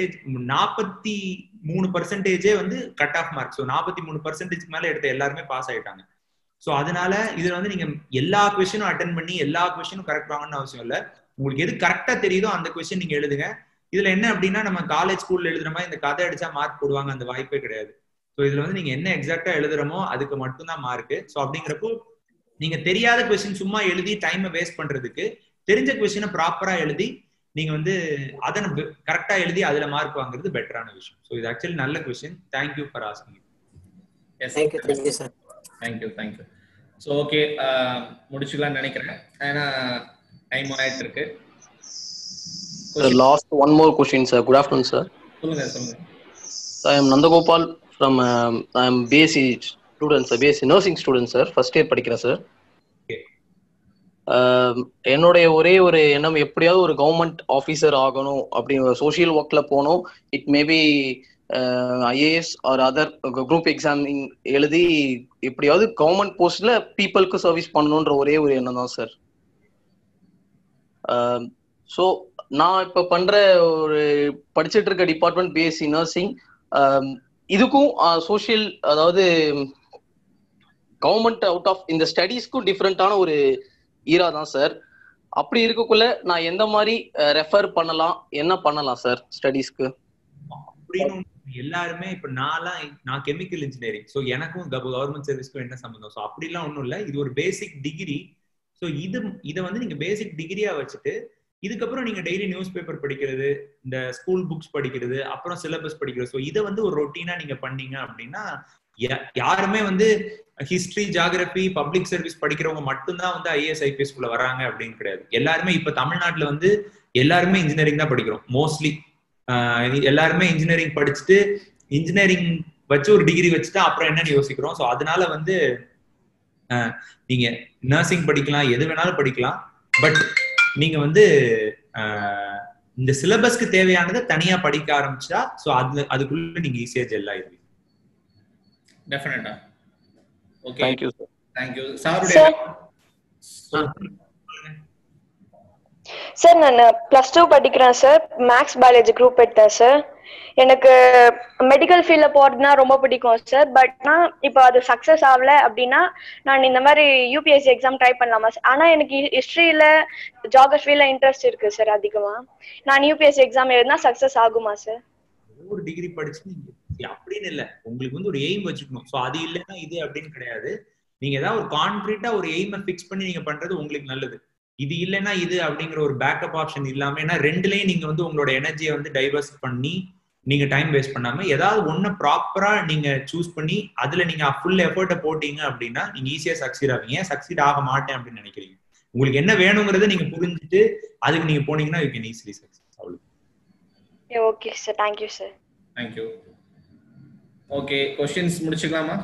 43% வந்து கட் ஆஃப் மார்க். ஸோ 43% மேல எடுத்த எல்லாருமே பாஸ் ஆயிட்டாங்க. ஸோ அதனால இதுல வந்து நீங்க எல்லா கொஸ்டினும் அட்டென்ட் பண்ணி எல்லா கொஸ்டினும் கரெக்ட் வாங்கணும்னு அவசியம் இல்லை. உங்களுக்கு எது கரெக்டா தெரியுதோ அந்த கொஸ்டின் நீங்க எழுதுங்க. இதுல என்ன அப்படின்னா, நம்ம காலேஜ் ஸ்கூல்ல எழுதுற மாதிரி இந்த கதை அடிச்சா மார்க் போடுவாங்க, அந்த வாய்ப்பே கிடையாது. ஸோ இதுல வந்து நீங்க என்ன எக்ஸாக்டா எழுதுறமோ அதுக்கு மட்டும்தான் மார்க். ஸோ அப்படிங்கிறப்போ நீங்க தெரியாத கொஸ்டின் சும்மா எழுதி டைமை வேஸ்ட் பண்றதுக்கு தெரிஞ்ச கொஸ்டினை ப்ராப்பரா எழுதி நீங்க வந்து அதை கரெக்டா எழுதி அதுல மார்க் வாங்குறது பெட்டரான விஷயம். ஸோ இது ஆக்சுவலி நல்ல question. Thank you for asking. Thank you sir. Thank you. So okay, முடிச்சுக்கலாம்னு நினைக்கிறேன். ஏன்னா டைம் ஆயிட்டு இருக்கு. Last one more question sir. Good afternoon sir. சொல்லுங்க. I am Nandagopal from I am BSc student sir. BSc nursing student sir. First year படிக்கிறேன் sir. என்னுடைய ஒரே ஒரு எண்ணம், எப்படியாவது ஒரு கவர்மெண்ட் ஆஃபீஸர் ஆகணும் அப்படின்னு, சோஷியல் ஒர்க்ல போகணும். It maybe IAS or other group எக்ஸாமிங் எழுதி எப்படியாவது கவர்மெண்ட் போஸ்ட்ல பீப்புளுக்கு சர்வீஸ் பண்ணணுன்ற ஒரே ஒரு எண்ணம் தான் சார். ஸோ நான் இப்போ பண்ற ஒரு படிச்சுட்டு இருக்க டிபார்ட்மெண்ட் பிஎஸ்சி நர்சிங், இதுக்கும் சோஷியல், அதாவது கவர்மெண்ட் அவுட் ஆஃப் இந்த ஸ்டடீஸ்க்கும் டிஃப்ரெண்டான ஒரு ஈரா தான் சார். அப்படி இருக்கக்குள்ள நான் எந்த மாதிரி ரெஃபர் பண்ணலாம், என்ன பண்ணலாம் சார் ஸ்டடீஸ்க்கு? அப்படின்னு எல்லாருமே இப்ப நான் கெமிக்கல் இன்ஜினியரிங். ஸோ எனக்கும் கவர்மெண்ட் சர்வீஸ்க்கும் என்ன சம்பந்தம்? ஸோ அப்படிலாம் ஒன்றும் இல்லை. இது ஒரு பேசிக் டிகிரி. ஸோ இதை வந்து நீங்க பேசிக் டிகிரியா வச்சுட்டு இதுக்கப்புறம் நீங்க டெய்லி நியூஸ் பேப்பர் படிக்கிறது, இந்த ஸ்கூல் புக்ஸ் படிக்கிறது, அப்புறம் சிலபஸ் படிக்கிறது. ஸோ இதை வந்து ஒரு ரொட்டீனா நீங்க பண்ணீங்க அப்படின்னா, யாருமே வந்து ஹிஸ்டரி, ஜியாகிரபி, பப்ளிக் சர்வீஸ் படிக்கிறவங்க மட்டும்தான் வந்து ஐஏஎஸ் ஐபிஎஸ் குள்ள வராங்க அப்படின்னு கிடையாது. எல்லாருமே இப்ப தமிழ்நாட்டுல வந்து எல்லாருமே இன்ஜினியரிங் தான் படிக்கிறோம். மோஸ்ட்லி எல்லாருமே இன்ஜினியரிங் படிச்சுட்டு இன்ஜினியரிங் வச்சு ஒரு டிகிரி வச்சுட்டு அப்புறம் என்னன்னு யோசிக்கிறோம். ஸோ அதனால வந்து நீங்க நர்சிங் படிக்கலாம், எது வேணாலும் படிக்கலாம். பட் நீங்க வந்து இந்த சிலபஸ்க்கு தேவையானதை தனியா படிக்க ஆரம்பிச்சா ஸோ அதுக்குள்ள நீங்க ஈஸியா ஜெல் ஆயிருவீங்க. டெஃபினட்டா. Okay, thank you sir. Thank you sir. Sir நான் +2 படிக்கிறேன் சார். மேக்ஸ் பயாலஜி குரூப் எடுத்தேன் சார். எனக்கு மெடிக்கல் ஃபீல்ட்ல போறதுனா ரொம்ப பிடிக்கும் சார். பட் நான் இப்போ அது சக்சஸ் ஆகல அப்படின்னா நான் இந்த மாதிரி யூபிஎஸ்சி எக்ஸாம் ட்ரை பண்ணலாமா சார்? ஆனா எனக்கு ஹிஸ்டரியில, ஜியோகிரபில இன்ட்ரெஸ்ட் இருக்கு சார் அதிகமா. நான் யூபிஎஸ்சி எக்ஸாம் எழுதினா சக்சஸ் ஆகுமா சார்? ஒரு டிகிரி படிச்சு அப்படின்னு இல்ல, உங்களுக்கு வந்து ஒரு எய்ம் வச்சுக்கணும். ஸோ அது இல்லைன்னா இது அப்படின்னு கிடையாது. நீங்க ஏதாவது ஒரு கான்கிரீட்டா ஒரு எய்மை ஃபிக்ஸ் பண்ணி நீங்க பண்றது உங்களுக்கு நல்லது. இது இல்லைன்னா இது அப்படிங்கிற ஒரு பேக்கப் ஆப்ஷன் இல்லாம, ஏன்னா ரெண்டுலயும் நீங்க வந்து உங்களோட எனர்ஜியை வந்து டைவர்ஸ் பண்ணி நீங்க டைம் வேஸ்ட் பண்ணாம ஏதாவது ஒண்ணு ப்ராப்பரா நீங்க சூஸ் பண்ணி அதுல நீங்க ஃபுல் எஃபர்ட்டை போட்டீங்க அப்படின்னா நீங்க ஈஸியா சக்சீட் ஆவீங்க. சக்சீட் ஆக மாட்டேன் அப்படின்னு நினைக்கிறீங்க, உங்களுக்கு என்ன வேணுங்கிறத நீங்க புரிஞ்சுட்டு அதுக்கு நீங்க போனீங்கன்னா யூ கேன் ஈஸிலி சக்சஸ். அவ்வளவு. Okay sir. Thank you sir. Thank you. Okay, questions முடிச்சுக்கலாமா?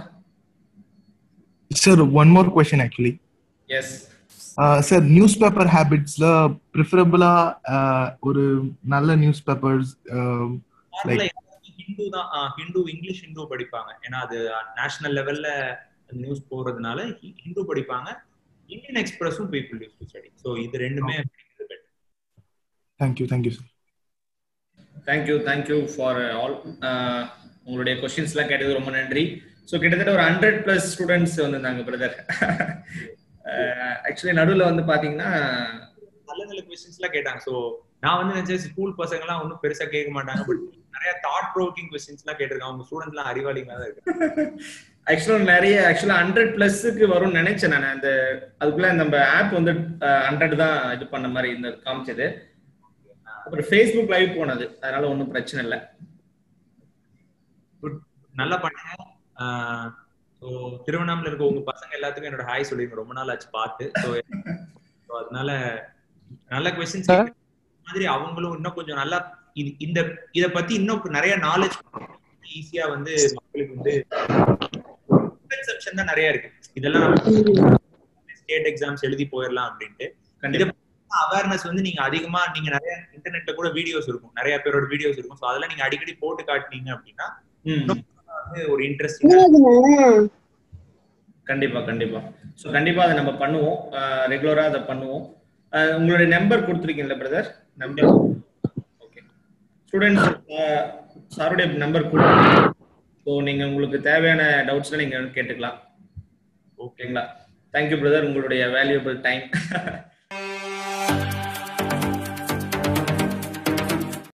Sir, one more question actually. Yes. Sir, newspaper habitsல preferably ஒரு நல்ல newspapers like ஹிந்து தான். ஹிந்து, இங்கிலீஷ் ஹிந்து படிப்பாங்க. ஏன்னா அது நேஷனல் லெவல்ல நியூஸ் போறதுனால ஹிந்து படிப்பாங்க. இந்தியன் எக்ஸ்பிரஸும் people use to study. So இது ரெண்டுமே படிக்கிறது better. Thank you sir. Thank you for all. உங்களுடைய क्वेश्चंसலாம் கேட்டது ரொம்ப நன்றி. ஸோ கிட்டத்தட்ட ஒரு 100+ ஸ்டூடெண்ட்ஸ் வந்திருந்தாங்க பிரதர். ஆக்சுவலி நடுவில் வந்து பாத்தீங்கன்னா நல்ல நல்ல கொஸ்டின்ஸ்லாம் கேட்டாங்க. ஸோ நான் வந்து நினைச்சேன் ஸ்கூல் பசங்க எல்லாம் ஒன்றும் பெருசா கேட்க மாட்டாங்க, பட் நிறைய தாட் ப்ரோக்கிங் கொஸ்டின்ஸ்லாம் கேட்டிருக்காங்க. அவங்க ஸ்டூடெண்ட்ஸ் எல்லாம் அறிவாளிகளா தான் இருக்கு. ஆக்சுவலா 100+ வரும்னு நினைச்சேன் நான். அந்த அதுக்குள்ள நம்ம ஆப் வந்து 100 தான் இது பண்ண மாதிரி இந்த காமிச்சது. அப்புறம் ஃபேஸ்புக் லைவ் போனது, அதனால ஒன்றும் பிரச்சனை இல்லை. நல்லா பண்ணுங்க. ஸோ திருவண்ணாமலை இருக்க உங்க பசங்க எல்லாத்துக்கும் என்னோட ஹாய் சொல்லிருங்க, ரொம்ப நாள் ஆச்சு பார்த்து. ஸோ அதனால நல்ல கொஸ்டின்ஸ் மாதிரி அவங்களும் இன்னும் கொஞ்சம் நல்லா இத பத்தி இன்னும் நிறைய நாலேஜ் ஈஸியா வந்து மக்களுக்கு வந்து கன்செப்ஷன் தான் நிறைய இருக்கு. இதெல்லாம் ஸ்டேட் எக்ஸாம்ஸ் எழுதி போயிடலாம் அப்படின்ட்டு அவேர்னஸ் வந்து நீங்க அதிகமா நீங்க நிறைய இன்டர்நெட்ல கூட வீடியோஸ் இருக்கும், நிறைய பேரோட வீடியோஸ் இருக்கும். ஸோ அதெல்லாம் நீங்க அடிக்கடி போட்டு காட்டினீங்க அப்படின்னா ஒரு இன்ட்ரெஸ்டிங். கண்டிப்பா கண்டிப்பா. ஸோ கண்டிப்பா அதை நம்ம பண்ணுவோம், ரெகுலரா அதை பண்ணுவோம். உங்களுடைய நம்பர் கொடுத்துருக்கீங்களா பிரதர்? Number okay. ஸ்டூடெண்ட்ஸ் சாருடைய நம்பர் கொடுத்து ஸோ நீங்க உங்களுக்கு தேவையான டவுட்ஸ்ல நீங்க கேட்டுக்கலாம். ஓகேங்களா? தேங்க்யூ பிரதர், உங்களுடைய வேல்யூபிள் டைம்.